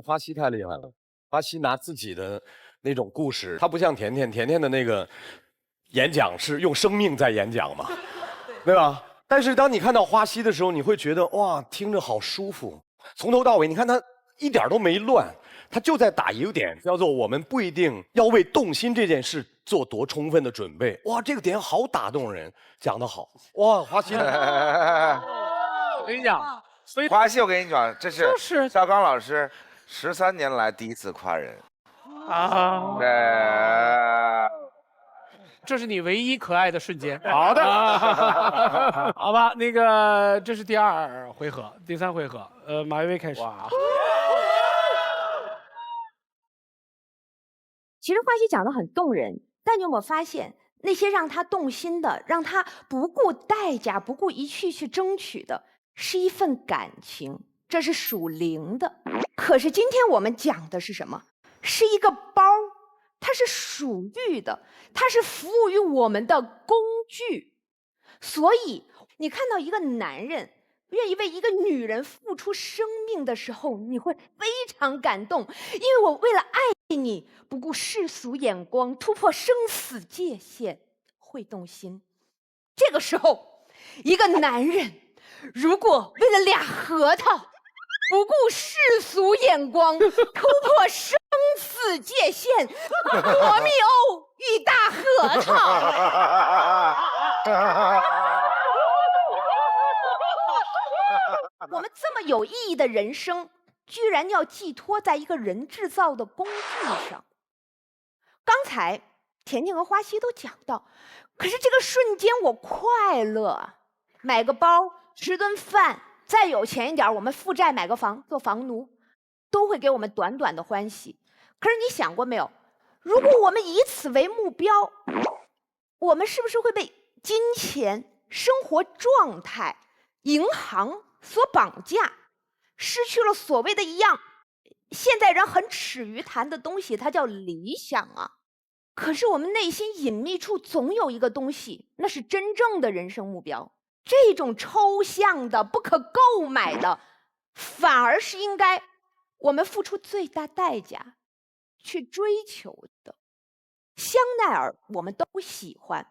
花溪太厉害了，花溪拿自己的那种故事，他不像甜甜的那个演讲是用生命在演讲嘛，对吧？但是当你看到花溪的时候，你会觉得哇，听着好舒服，从头到尾，你看他一点都没乱。他就在打一个点，叫做我们不一定要为动心这件事做多充分的准备。哇，这个点好打动人，讲得好。哇，花溪，我跟你讲，所以花溪，我跟你讲，这是肖刚老师13年来第一次夸人啊。对，这是你唯一可爱的瞬间。好的，好吧，那个这是第2回合，第3回合，马薇薇开始。其实花溪讲的很动人，但你有没有发现，那些让他动心的，让他不顾代价、不顾一切去争取的，是一份感情，这是属灵的。可是今天我们讲的是什么？是一个包，它是属欲的，它是服务于我们的工具。所以你看到一个男人愿意为一个女人付出生命的时候，你会非常感动，因为我为了爱你，不顾世俗眼光，突破生死界限，会动心。这个时候，一个男人如果为了俩核桃，不顾世俗眼光，突破生死界限，罗密欧与大核桃。我们这么有意义的人生，居然要寄托在一个人制造的工具上。刚才甜甜和花溪都讲到，可是这个瞬间我快乐，买个包，吃顿饭，再有钱一点，我们负债买个房，做房奴，都会给我们短短的欢喜。可是你想过没有，如果我们以此为目标，我们是不是会被金钱、生活状态、银行所绑架，失去了所谓的一样现代人很耻于谈的东西，它叫理想啊。可是我们内心隐秘处总有一个东西，那是真正的人生目标。这种抽象的、不可购买的，反而是应该我们付出最大代价去追求的。香奈儿我们都喜欢，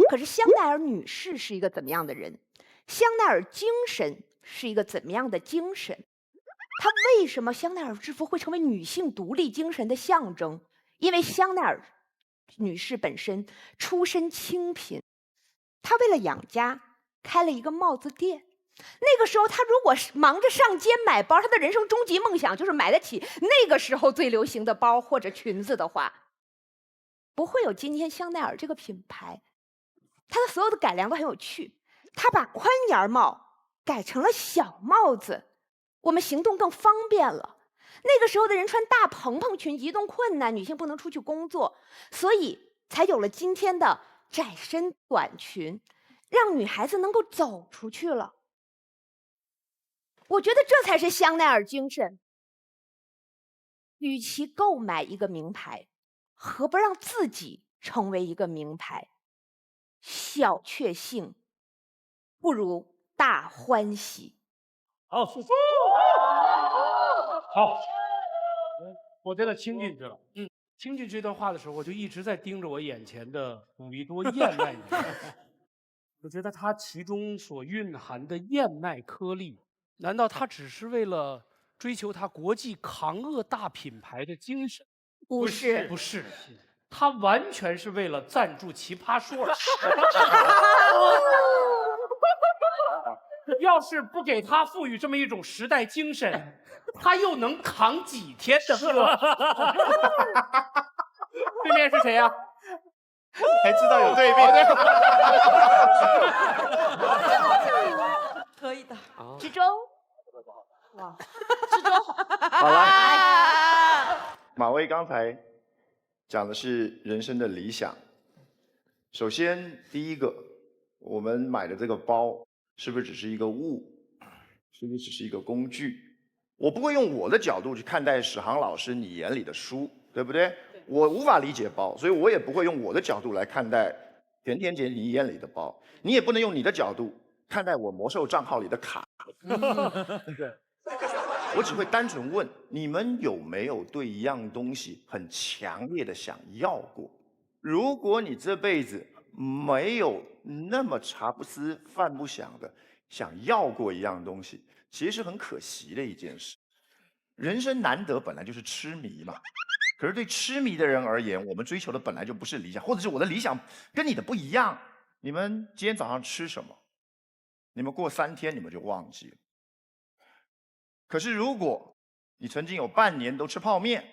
可是香奈儿女士是一个怎么样的人？香奈儿精神是一个怎么样的精神？她为什么香奈儿制服会成为女性独立精神的象征？因为香奈儿女士本身出身清贫，她为了养家开了一个帽子店。那个时候，她如果忙着上街买包，她的人生终极梦想就是买得起那个时候最流行的包或者裙子的话，不会有今天香奈儿这个品牌。它的所有的改良都很有趣，它把宽檐帽改成了小帽子，我们行动更方便了。那个时候的人穿大蓬蓬裙，移动困难，女性不能出去工作，所以才有了今天的窄身短裙，让女孩子能够走出去了。我觉得这才是香奈儿精神。与其购买一个名牌，何不让自己成为一个名牌？小确幸不如大欢喜。好，好，我真的听进去了。听进这段话的时候，我就一直在盯着我眼前的普利多燕麦女士。我觉得它其中所蕴含的燕麦颗粒，难道它只是为了追求它国际扛饿大品牌的精神？不是，不是。他完全是为了赞助奇葩说。要是不给他赋予这么一种时代精神，他又能扛几天的课？对面是谁呀、还知道有对面。可以的。志忠，哇，好了，马威刚才讲的是人生的理想。首先，第一个，我们买的这个包是不是只是一个物，是不是只是一个工具？我不会用我的角度去看待史航老师你眼里的书，对不对？我无法理解包，所以我也不会用我的角度来看待甜甜姐你眼里的包。你也不能用你的角度看待我魔兽账号里的卡。对。我只会单纯问你们有没有对一样东西很强烈的想要过？如果你这辈子没有那么茶不思饭不想的想要过一样东西，其实是很可惜的一件事。人生难得本来就是痴迷嘛，可是对痴迷的人而言，我们追求的本来就不是理想，或者是我的理想跟你的不一样。你们今天早上吃什么？你们过3天你们就忘记了。可是如果你曾经有半年都吃泡面，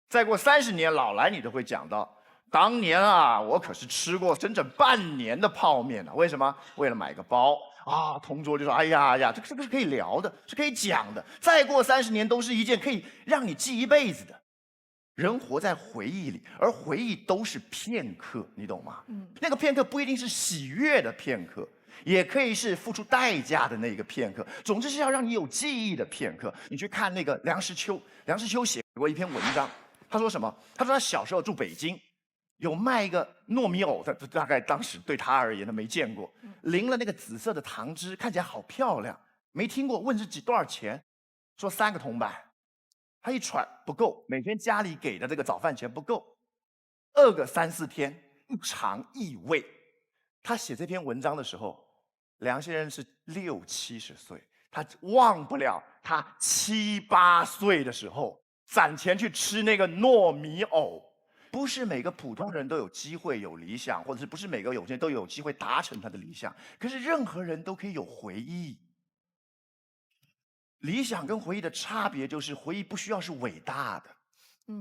再过30年老来你都会讲到，当年啊我可是吃过整整半年的泡面啊。为什么？为了买个包啊。同桌就说，哎呀呀，这个是可以聊的，是可以讲的，再过30年都是一件可以让你记一辈子的。人活在回忆里，而回忆都是片刻，你懂吗？那个片刻不一定是喜悦的片刻，也可以是付出代价的那个片刻，总之是要让你有记忆的片刻。你去看那个梁实秋，梁实秋写过一篇文章，他说什么？他说他小时候住北京，有卖一个糯米藕，大概当时对他而言他没见过，淋了那个紫色的糖汁，看起来好漂亮，没听过，问是多少钱？说3个铜板。他一喘不够，每天家里给的这个早饭钱不够，饿个3、4天，一尝异味。他写这篇文章的时候，梁先生是60、70岁，他忘不了他7、8岁的时候攒钱去吃那个糯米藕。不是每个普通人都有机会有理想，或者是不是每个有钱人都有机会达成他的理想，可是任何人都可以有回忆。理想跟回忆的差别就是，回忆不需要是伟大的，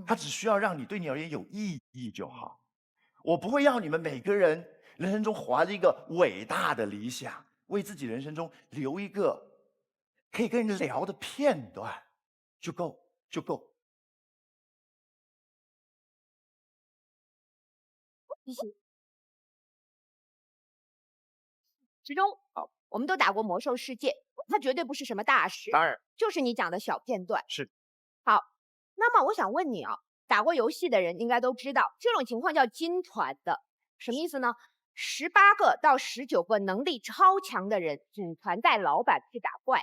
它只需要让你对你而言有意义就好。我不会要你们每个人人生中活着一个伟大的理想，为自己人生中留一个可以跟人聊的片段，就够，就够。谢谢。其中，我们都打过魔兽世界，它绝对不是什么大事，当然就是你讲的小片段。是。好，那么我想问你啊，打过游戏的人应该都知道，这种情况叫金团的，什么意思呢？18个到19个能力超强的人组团带老板去打怪，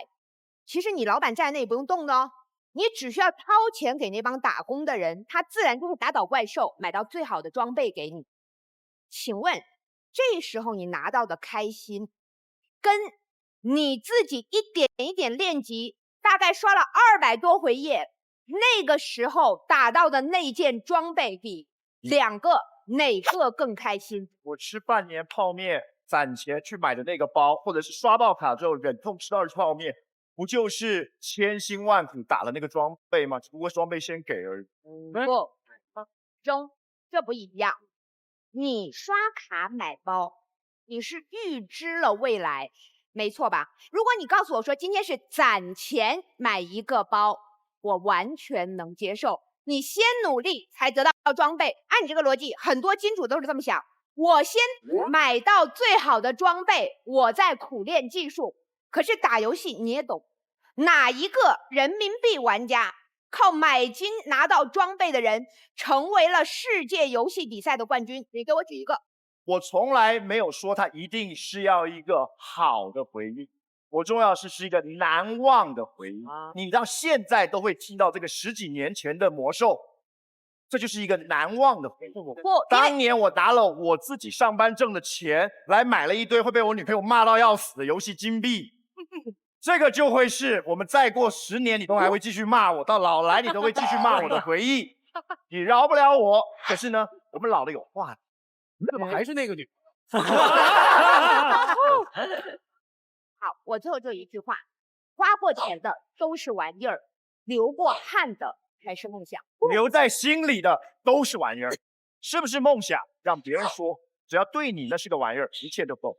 其实你老板站在那也不用动的哦，你只需要掏钱给那帮打工的人，他自然就会打倒怪兽，买到最好的装备给你。请问这时候你拿到的开心，跟你自己一点一点练级，大概刷了200多回页，那个时候打到的那件装备比2个哪个更开心？我吃半年泡面攒钱去买的那个包，或者是刷爆卡之后忍痛吃到的泡面，不就是千辛万苦打了那个装备吗？只不过装备先给而已。不，中，这不一样。你刷卡买包，你是预知了未来，没错吧？如果你告诉我说今天是攒钱买一个包，我完全能接受。你先努力才得到装备，按你这个逻辑，很多金主都是这么想：我先买到最好的装备，我再苦练技术。可是打游戏你也懂，哪一个人民币玩家靠买金拿到装备的人成为了世界游戏比赛的冠军？你给我举一个。我从来没有说它一定是要一个好的回忆，我重要是一个难忘的回忆。你到现在都会听到这个10几年前的魔兽，这就是一个难忘的回忆。当年我拿了我自己上班挣的钱来买了一堆会被我女朋友骂到要死的游戏金币，这个就会是我们再过10年你都还会继续骂我，到老来你都会继续骂我的回忆。你饶不了我，可是呢，我们老了有话。怎么还是那个女？好，我最后就一句话：花过钱的都是玩意儿，流过汗的才是梦想。留在心里的都是玩意儿，是不是梦想？让别人说，只要对你那是个玩意儿，一切都够。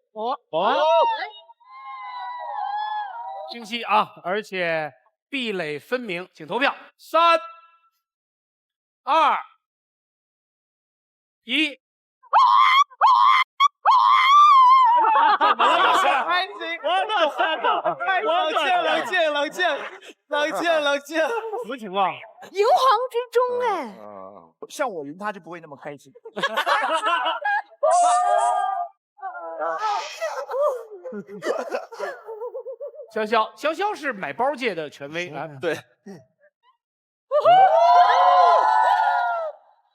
清晰啊，而且壁垒分明，请投票。3、2、1。安静，冷静，什么情况？银行之中哎，像我赢他就不会那么开心。潇潇是买包界的权威，来，对。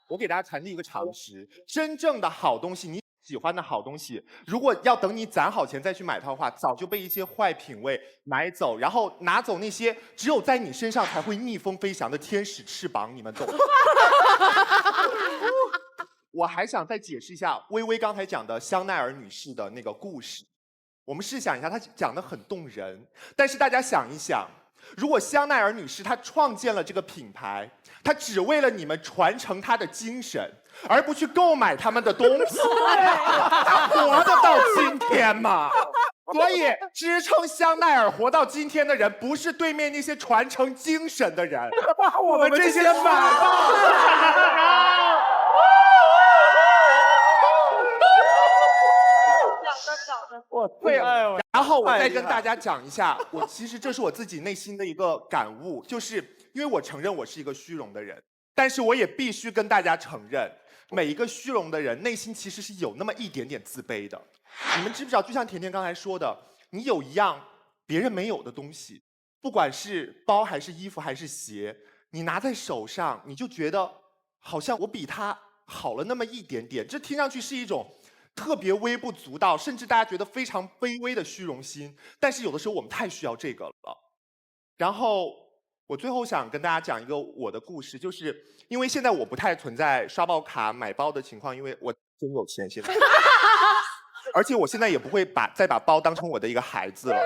我给大家传递一个常识：真正的好东西，你喜欢的好东西，如果要等你攒好钱再去买它的话，早就被一些坏品味买走，然后拿走那些只有在你身上才会逆风飞翔的天使翅膀，你们懂吗？我还想再解释一下微微刚才讲的香奈儿女士的那个故事。我们试想一下，她讲得很动人，但是大家想一想，如果香奈儿女士她创建了这个品牌，她只为了你们传承她的精神，而不去购买他们的东西，她活得到今天吗？所以支撑香奈儿活到今天的人，不是对面那些传承精神的人，我们这些买包的人。对，然后我再跟大家讲一下，其实这是我自己内心的一个感悟，就是因为我承认我是一个虚荣的人，但是我也必须跟大家承认，每一个虚荣的人内心其实是有那么一点点自卑的。你们知不知道，就像甜甜刚才说的，你有一样别人没有的东西，不管是包还是衣服还是鞋，你拿在手上，你就觉得好像我比他好了那么一点点，这听上去是一种特别微不足道，甚至大家觉得非常卑微的虚荣心，但是有的时候我们太需要这个了。然后我最后想跟大家讲一个我的故事，就是因为现在我不太存在刷爆卡买包的情况，因为我真有钱现在，而且我现在也不会再把包当成我的一个孩子了。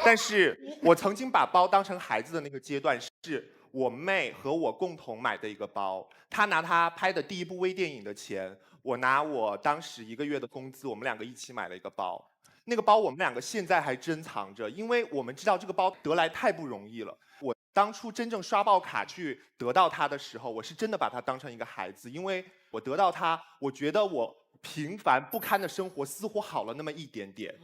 但是我曾经把包当成孩子的那个阶段，是我妹和我共同买的一个包，她拿她拍的第一部微电影的钱，我拿我当时1个月的工资，我们2个一起买了一个包。那个包我们2个现在还珍藏着，因为我们知道这个包得来太不容易了。我当初真正刷爆卡去得到它的时候，我是真的把它当成一个孩子，因为我得到它，我觉得我平凡不堪的生活似乎好了那么一点点。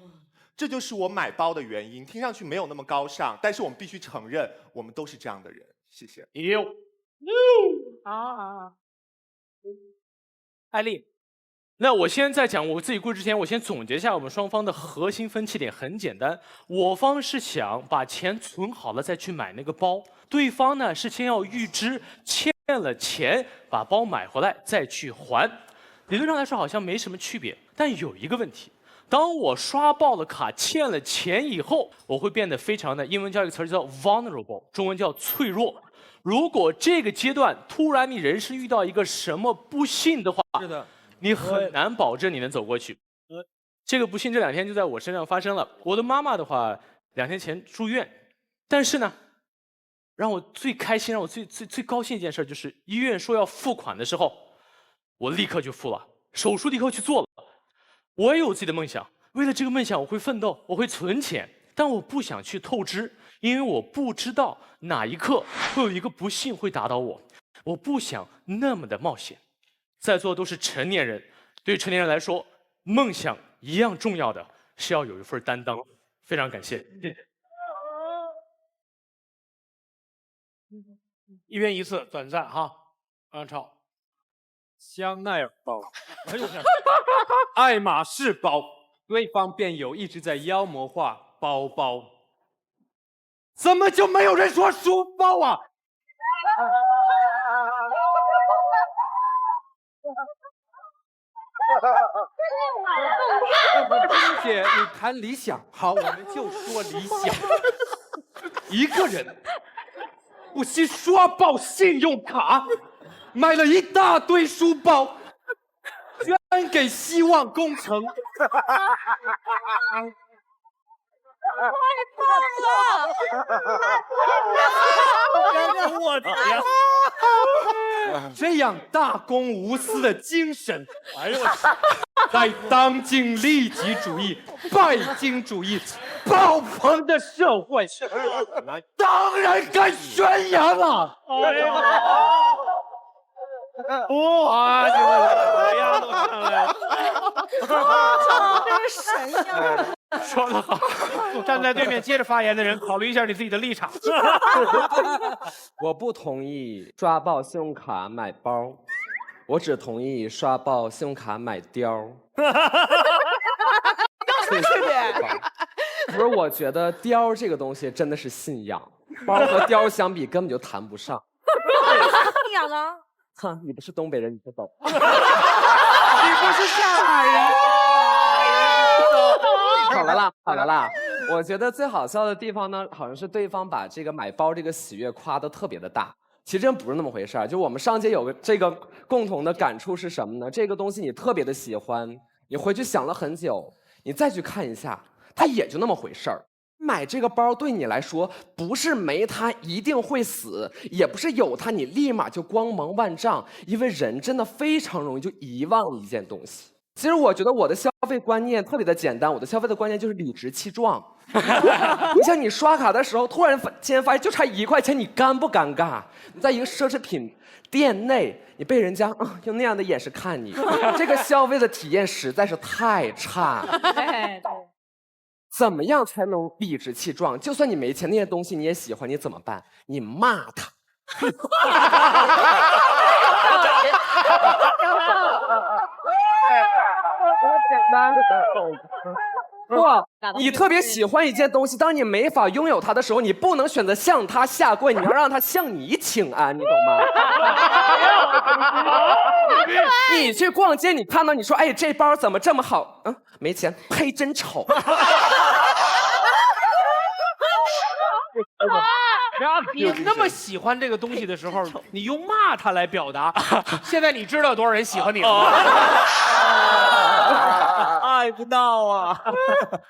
这就是我买包的原因，听上去没有那么高尚，但是我们必须承认，我们都是这样的人。谢谢。艾丽，那我先在讲我自己故事之前，我先总结一下我们双方的核心分歧点。很简单，我方是想把钱存好了再去买那个包，对方呢是先要预支，欠了钱把包买回来再去还。理论上来说好像没什么区别，但有一个问题。当我刷爆了卡，欠了钱以后，我会变得非常的，英文叫一个词叫 vulnerable， 中文叫脆弱。如果这个阶段突然你人生遇到一个什么不幸的话，是的，你很难保证你能走过去。这个不幸这2天就在我身上发生了。我的妈妈的话，2天前住院，但是呢，让我最开心、让我最高兴一件事就是医院说要付款的时候，我立刻就付了，手术立刻去做了。我也有自己的梦想，为了这个梦想我会奋斗，我会存钱，但我不想去透支，因为我不知道哪一刻会有一个不幸会打倒我，我不想那么的冒险。在座都是成年人，对于成年人来说，梦想一样重要的是要有一份担当。非常感谢。一人一次，短暂哈。安超，香奈儿包，爱马仕包，对方辩友一直在妖魔化包包，怎么就没有人说书包啊？金姐，你谈理想，好，我们就说理想。一个人不惜刷爆信用卡，买了一大堆书包，捐给希望工程。我天！这样大公无私的精神，哎呦我去，在当今利己主义、拜金主义爆棚的社会，当然该宣扬了。哎呀！哇，这个丫头上来了，真是神样。说得好，站在对面接着发言的人，考虑一下你自己的立场。我不同意刷爆信用卡买包，我只同意刷爆信用卡买貂。有什么区别？不是，我觉得貂这个东西真的是信仰，包和貂相比根本就谈不上。信仰呢？哼，你不是东北人，你不懂。你不是上海人。好了啦，好了啦。我觉得最好笑的地方呢，好像是对方把这个买包这个喜悦夸得特别的大，其实真不是那么回事儿。就我们上节有个这个共同的感触是什么呢？这个东西你特别的喜欢，你回去想了很久，你再去看一下，它也就那么回事儿。买这个包对你来说，不是没它一定会死，也不是有它你立马就光芒万丈，因为人真的非常容易就遗忘一件东西。其实我觉得我的消费观念特别的简单，我的消费的观念就是理直气壮。你像你刷卡的时候，突然间发现就差1块钱，你尴不尴尬？你在一个奢侈品店内，你被人家用那样的眼神看你，这个消费的体验实在是太差。怎么样才能理直气壮？就算你没钱，那些东西你也喜欢，你怎么办？你骂他。不，你特别喜欢一件东西，当你没法拥有它的时候，你不能选择向它下跪，你要让它向你请安，你懂吗？你去逛街，你看到你说，哎，这包怎么这么好？没钱，呸，真丑。你那么喜欢这个东西的时候，你用骂他来表达。现在你知道多少人喜欢你了吗？爱不到啊！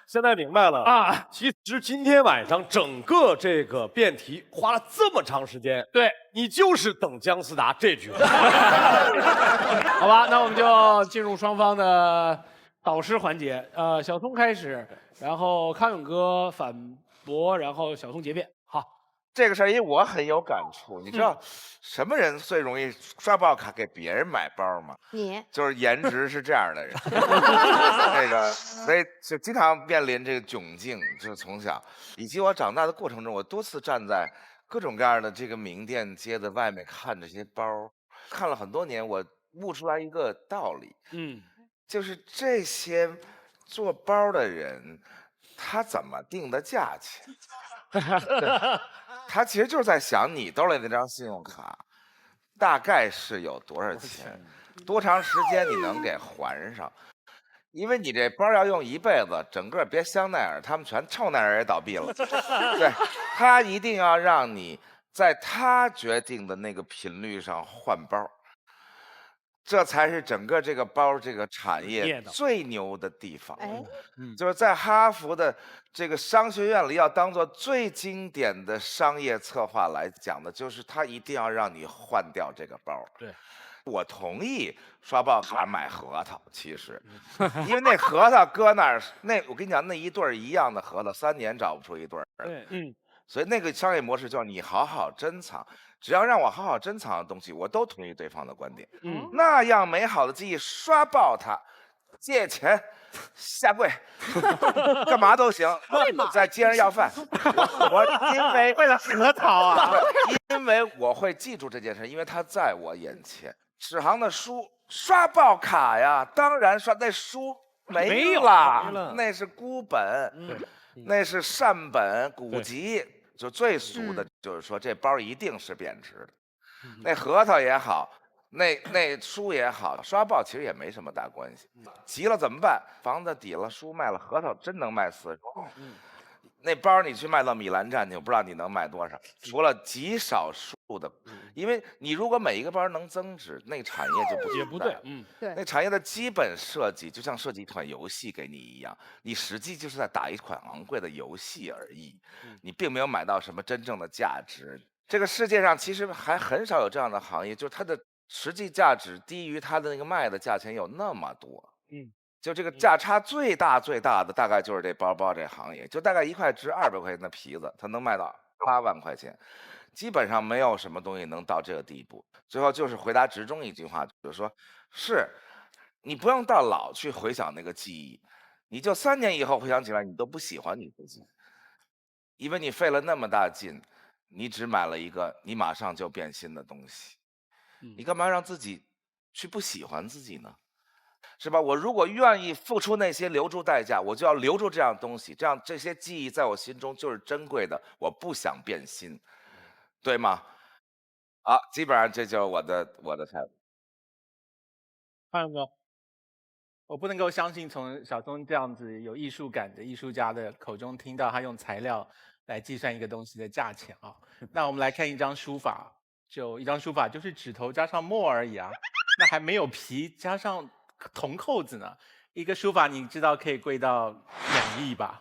现在明白了啊！其实今天晚上整个这个辩题花了这么长时间，对你就是等姜思达这句话。好吧，那我们就进入双方的导师环节。小聪开始，然后康永哥反驳，然后小聪结辩。好，这个事儿因为我很有感触，你知道什么人最容易刷爆卡给别人买包吗？你就是颜值是这样的人，那个，所以就经常面临这个窘境，就是从小，以及我长大的过程中，我多次站在各种各样的这个名店街的外面看这些包，看了很多年，我悟出来一个道理，就是这些做包的人，他怎么定的价钱？他其实就是在想你兜里那张信用卡大概是有多少钱，多长时间你能给还上，因为你这包要用一辈子，整个别香奈儿他们全臭奈儿也倒闭了。对，他一定要让你在他决定的那个频率上换包，这才是整个这个包这个产业最牛的地方。就是在哈佛的这个商学院里，要当做最经典的商业策划来讲的，就是他一定要让你换掉这个包。对，我同意刷爆卡买核桃，其实，因为那核桃搁那儿，我跟你讲，那一对儿一样的核桃，3年找不出一对儿。对，所以那个商业模式叫你好好珍藏，只要让我好好珍藏的东西，我都同意对方的观点。那样美好的记忆刷爆它，借钱、下跪，干嘛都行，在街上要饭。我因为为了核桃啊，因为我会记住这件事，因为它在我眼前。史航的书刷爆卡呀，当然刷，那书没了，那是孤本，那是善本古籍。就最俗的，就是说这包一定是贬值的。那核桃也好，那书也好，刷爆其实也没什么大关系。急了怎么办？房子抵了，书卖了，核桃真能卖40万。那包你去卖到米兰站去，我不知道你能卖多少，除了极少数的，因为你如果每一个包能增值，那产业就不也不对，对，那产业的基本设计就像设计一款游戏给你一样，你实际就是在打一款昂贵的游戏而已，你并没有买到什么真正的价值。这个世界上其实还很少有这样的行业，就是它的实际价值低于它的那个卖的价钱有那么多。就这个价差最大的大概就是这包包这行业，就大概1块值200块钱的皮子，它能卖到8万块钱，基本上没有什么东西能到这个地步。最后就是回答直中一句话，就是说，是你不用到老去回想那个记忆，你就3年以后回想起来，你都不喜欢你自己，因为你费了那么大劲，你只买了一个你马上就变心的东西，你干嘛让自己去不喜欢自己呢？是吧？我如果愿意付出那些留住代价，我就要留住这样东西，这样这些记忆在我心中就是珍贵的，我不想变心，对吗？好，基本上这就是我的态度。汉哥，我不能够相信从小松这样子有艺术感的艺术家的口中听到他用材料来计算一个东西的价钱啊。那我们来看一张书法，就一张书法就是指头加上墨而已啊，那还没有皮加上铜扣子呢，一个书法你知道可以贵到2亿吧？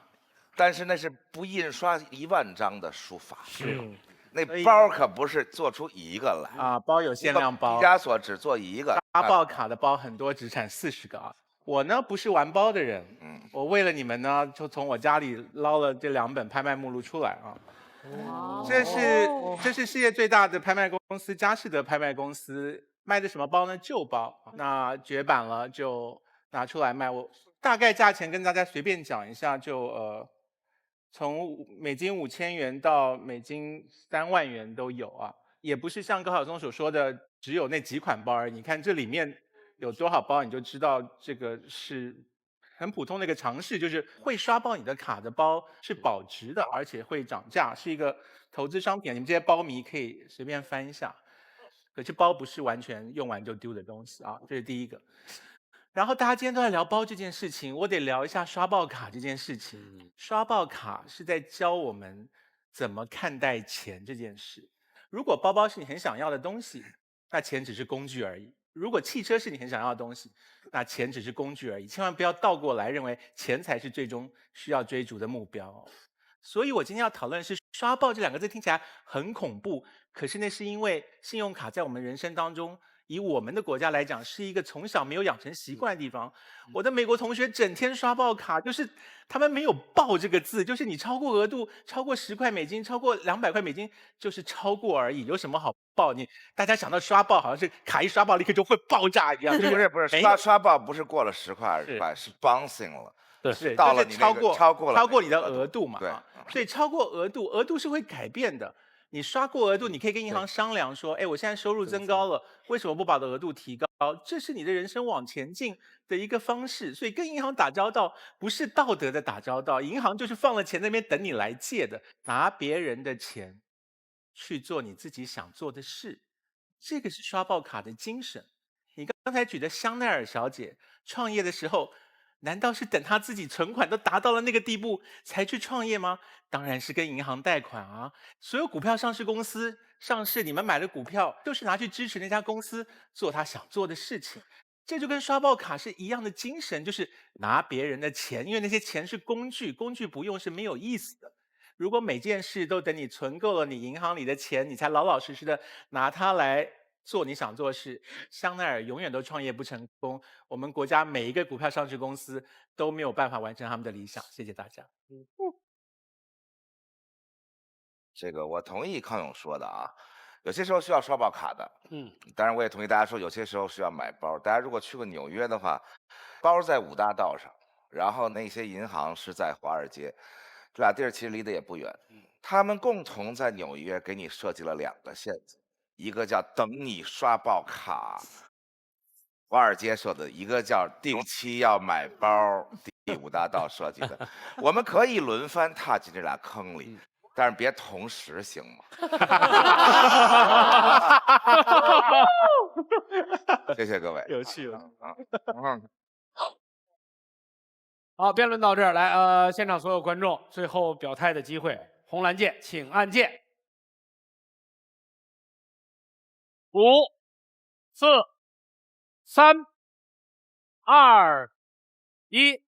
但是那是不印刷1万张的书法，是，那包可不是做出一个来啊，包有限量包，毕加索只做一个，沙报卡的包很多只产40个啊。我呢不是玩包的人，我为了你们呢，就从我家里捞了这2本拍卖目录出来啊。这是世界最大的拍卖公司佳士得拍卖公司卖的什么包呢？旧包，那绝版了就拿出来卖。我大概价钱跟大家随便讲一下，就从美金5000元到美金3万元都有啊，也不是像高晓松所说的只有那几款包而已。你看这里面有多少包，你就知道这个是很普通的一个常识，就是会刷爆你的卡的包是保值的，而且会涨价，是一个投资商品。你们这些包迷可以随便翻一下。可是包不是完全用完就丢的东西啊，这是第一个。然后大家今天都在聊包这件事情，我得聊一下刷爆卡这件事情。刷爆卡是在教我们怎么看待钱这件事。如果包包是你很想要的东西，那钱只是工具而已；如果汽车是你很想要的东西，那钱只是工具而已。千万不要倒过来认为钱才是最终需要追逐的目标。所以我今天要讨论的是刷爆这2个字听起来很恐怖，可是那是因为信用卡在我们人生当中，以我们的国家来讲，是一个从小没有养成习惯的地方。我的美国同学整天刷爆卡，就是他们没有爆这个字，就是你超过额度，超过10块美金，超过200块美金，就是超过而已，有什么好爆？大家想到刷爆，好像是卡一刷爆立刻就会爆炸一样。不是刷爆不是过了10块20块，是 bouncing 了。是到了就是你超过你的额度嘛？对，所以超过额度是会改变的。你刷过额度，你可以跟银行商量说，哎，我现在收入增高了，为什么不把我的额度提高？这是你的人生往前进的一个方式。所以跟银行打交道不是道德的打交道，银行就是放了钱那边等你来借的，拿别人的钱去做你自己想做的事，这个是刷爆卡的精神。你刚才举的香奈儿小姐创业的时候，难道是等他自己存款都达到了那个地步才去创业吗？当然是跟银行贷款啊！所有股票上市公司上市，你们买的股票就是拿去支持那家公司做他想做的事情。这就跟刷爆卡是一样的精神，就是拿别人的钱，因为那些钱是工具，工具不用是没有意思的。如果每件事都等你存够了你银行里的钱，你才老老实实的拿它来做你想做的事，香奈儿永远都创业不成功，我们国家每一个股票上市公司都没有办法完成他们的理想。谢谢大家。这个我同意康永说的啊，有些时候需要刷爆卡的，当然我也同意大家说有些时候需要买包。大家如果去过纽约的话，包在5大道上，然后那些银行是在华尔街，这俩地儿其实离得也不远。他们共同在纽约给你设计了2个线子，一个叫等你刷爆卡，华尔街设的；一个叫定期要买包，第5大道设计的。我们可以轮番踏进这俩坑里。但是别同时行吗？谢谢各位，有趣了。好，辩论到这儿，来，现场所有观众最后表态的机会，红蓝键请按键。5、4、3、2、1。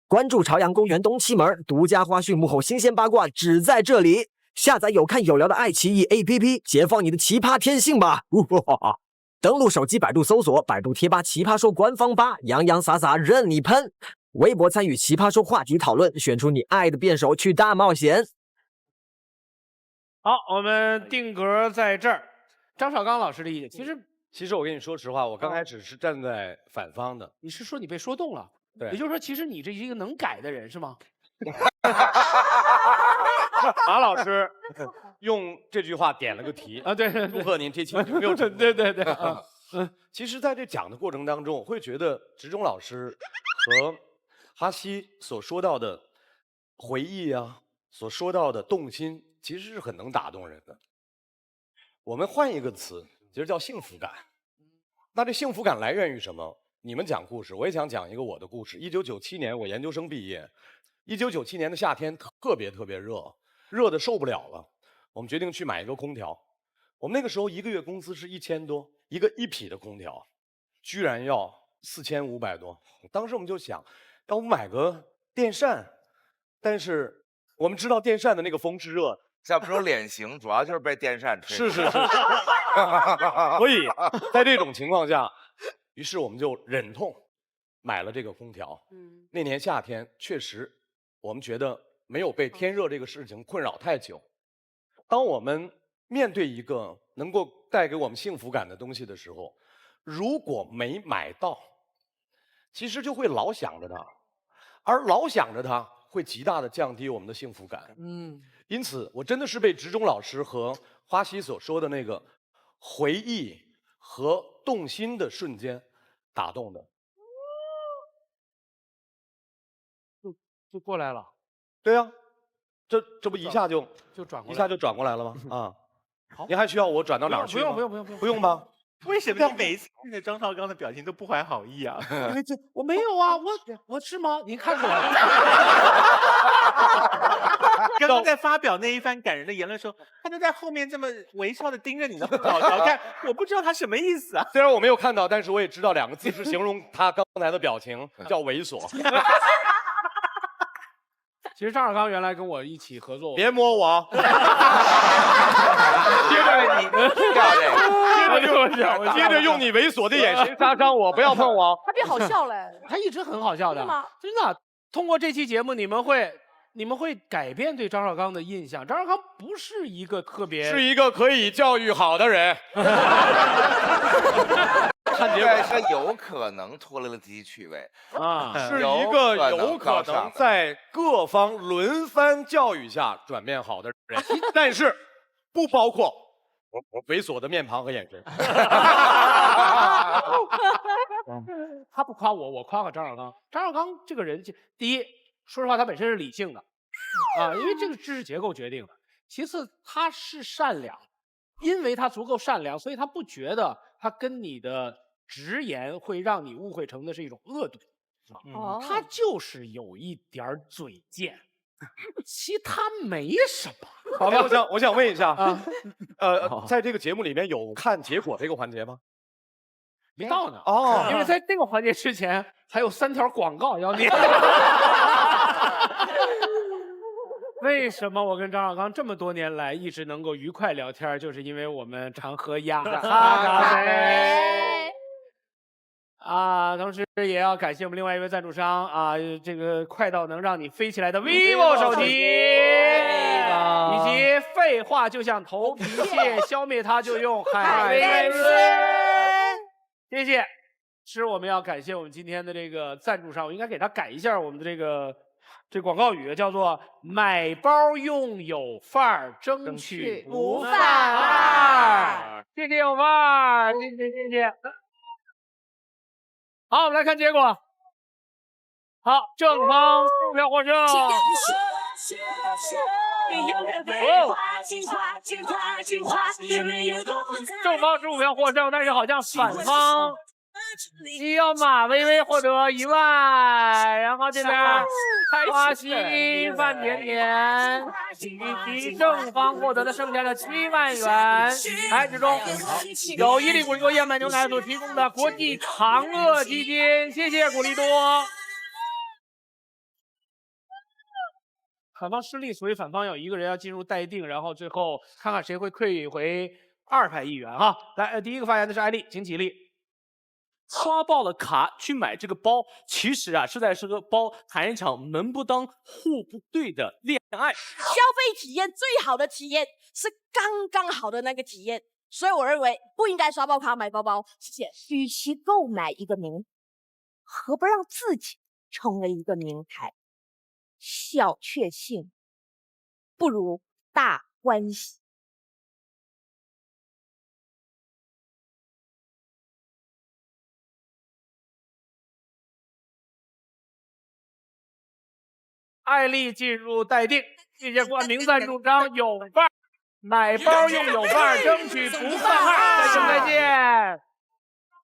关注朝阳公园东七门，独家花絮、幕后新鲜八卦只在这里。下载有看有聊的爱奇艺 APP， 解放你的奇葩天性吧！登录手机百度搜索百度贴吧奇葩说官方吧，洋洋洒洒任你喷。微博参与奇葩说话题讨论，选出你爱的辩手去大冒险。好，我们定格在这儿。张绍刚老师的意见，其实我跟你说实话，我刚开始是站在反方的。你是说你被说动了？对，也就是说，其实你这是一个能改的人，是吗？马老师用这句话点了个题啊，对，祝贺您这期没有成功。对。其实，在这讲的过程当中，我会觉得植中老师和哈希所说到的回忆啊，所说到的动心，其实是很能打动人的。我们换一个词，其实叫幸福感。那这幸福感来源于什么？你们讲故事，我也想讲一个我的故事。1997年，我研究生毕业。1997年的夏天特别热，热的受不了了。我们决定去买一个空调。我们那个时候1个月工资是1000多，一个1匹的空调，居然要4500多。当时我们就想，要不买个电扇，但是我们知道电扇的那个风是热的。像这种脸型，主要就是被电扇吹。是。所以在这种情况下，于是我们就忍痛买了这个空调。那年夏天确实，我们觉得没有被天热这个事情困扰太久。当我们面对一个能够带给我们幸福感的东西的时候，如果没买到，其实就会老想着它，而老想着它会极大的降低我们的幸福感。因此我真的是被植中老师和花希所说的那个回忆和动心的瞬间打动的。就过来了。对呀，这不一下就转过来，一下就转过来了吗？啊，您还需要我转到哪儿去吗？不用吧？为什么你每一次看着张绍刚的表情都不怀好意啊？因为我没有啊，我是吗？您看出来了。刚刚在发表那一番感人的言论的时候，他就在后面这么微笑的盯着你的后脑勺看，我不知道他什么意思啊。虽然我没有看到，但是我也知道2个字是形容他刚才的表情，叫猥琐。其实张绍刚原来跟我一起合作，别摸我。接着用你猥琐的眼神杀伤我，不要碰我。他变好笑了，他一直很好笑的，真的。通过这期节目，你们会改变对张绍刚的印象。张绍刚不是一个特别，是一个可以教育好的人。看结果是有可能脱离了低趣味啊，是一个有可能在各方轮番教育下转变好的人，但是不包括我猥琐的面庞和眼神。他不夸我，我夸张绍刚。张绍刚这个人，第一，说实话，他本身是理性的，因为这个知识结构决定的。其次，他是善良，因为他足够善良，所以他不觉得他跟你的直言会让你误会成的是一种恶毒。他就是有一点嘴贱，其他没什么。好的，我想问一下啊，在这个节目里面有看结果这个环节吗？没到呢哦，因为在这个环节之前还有3条广告要念。为什么我跟张绍刚这么多年来一直能够愉快聊天，就是因为我们常喝雅哈咖啡。同时也要感谢我们另外一位赞助商啊，这个快到能让你飞起来的 vivo 手机，以及废话就像头皮屑，消灭它就用海飞丝。谢谢。是我们要感谢我们今天的这个赞助商，我应该给他改一下我们的这广告语，叫做买包用有范儿，争取不犯二。谢谢有范儿，谢谢。好，我们来看结果。好，正方15票获胜。正方15票获胜，但是好像反方西奥马微微获得1万，然后这边花西范甜甜以及正方获得的剩下的7万元。台之中有伊利古力多燕麦牛奶所提供的国际长乐基金，谢谢古力多。反方失利，所以反方有1个人要进入待定，然后最后看看谁会退回200亿元哈。来，第一个发言的是艾丽，请起立。刷爆了卡去买这个包，其实啊是在这个包谈一场门不当户不对的恋爱。消费体验最好的体验是刚刚好的那个体验，所以我认为不应该刷爆卡买包包。谢谢。与其购买一个名，何不让自己成为一个名牌？小确幸不如大欢喜。艾丽进入待定，谢谢冠名赞助商有范儿，买包用有范儿，争取不犯二。再见。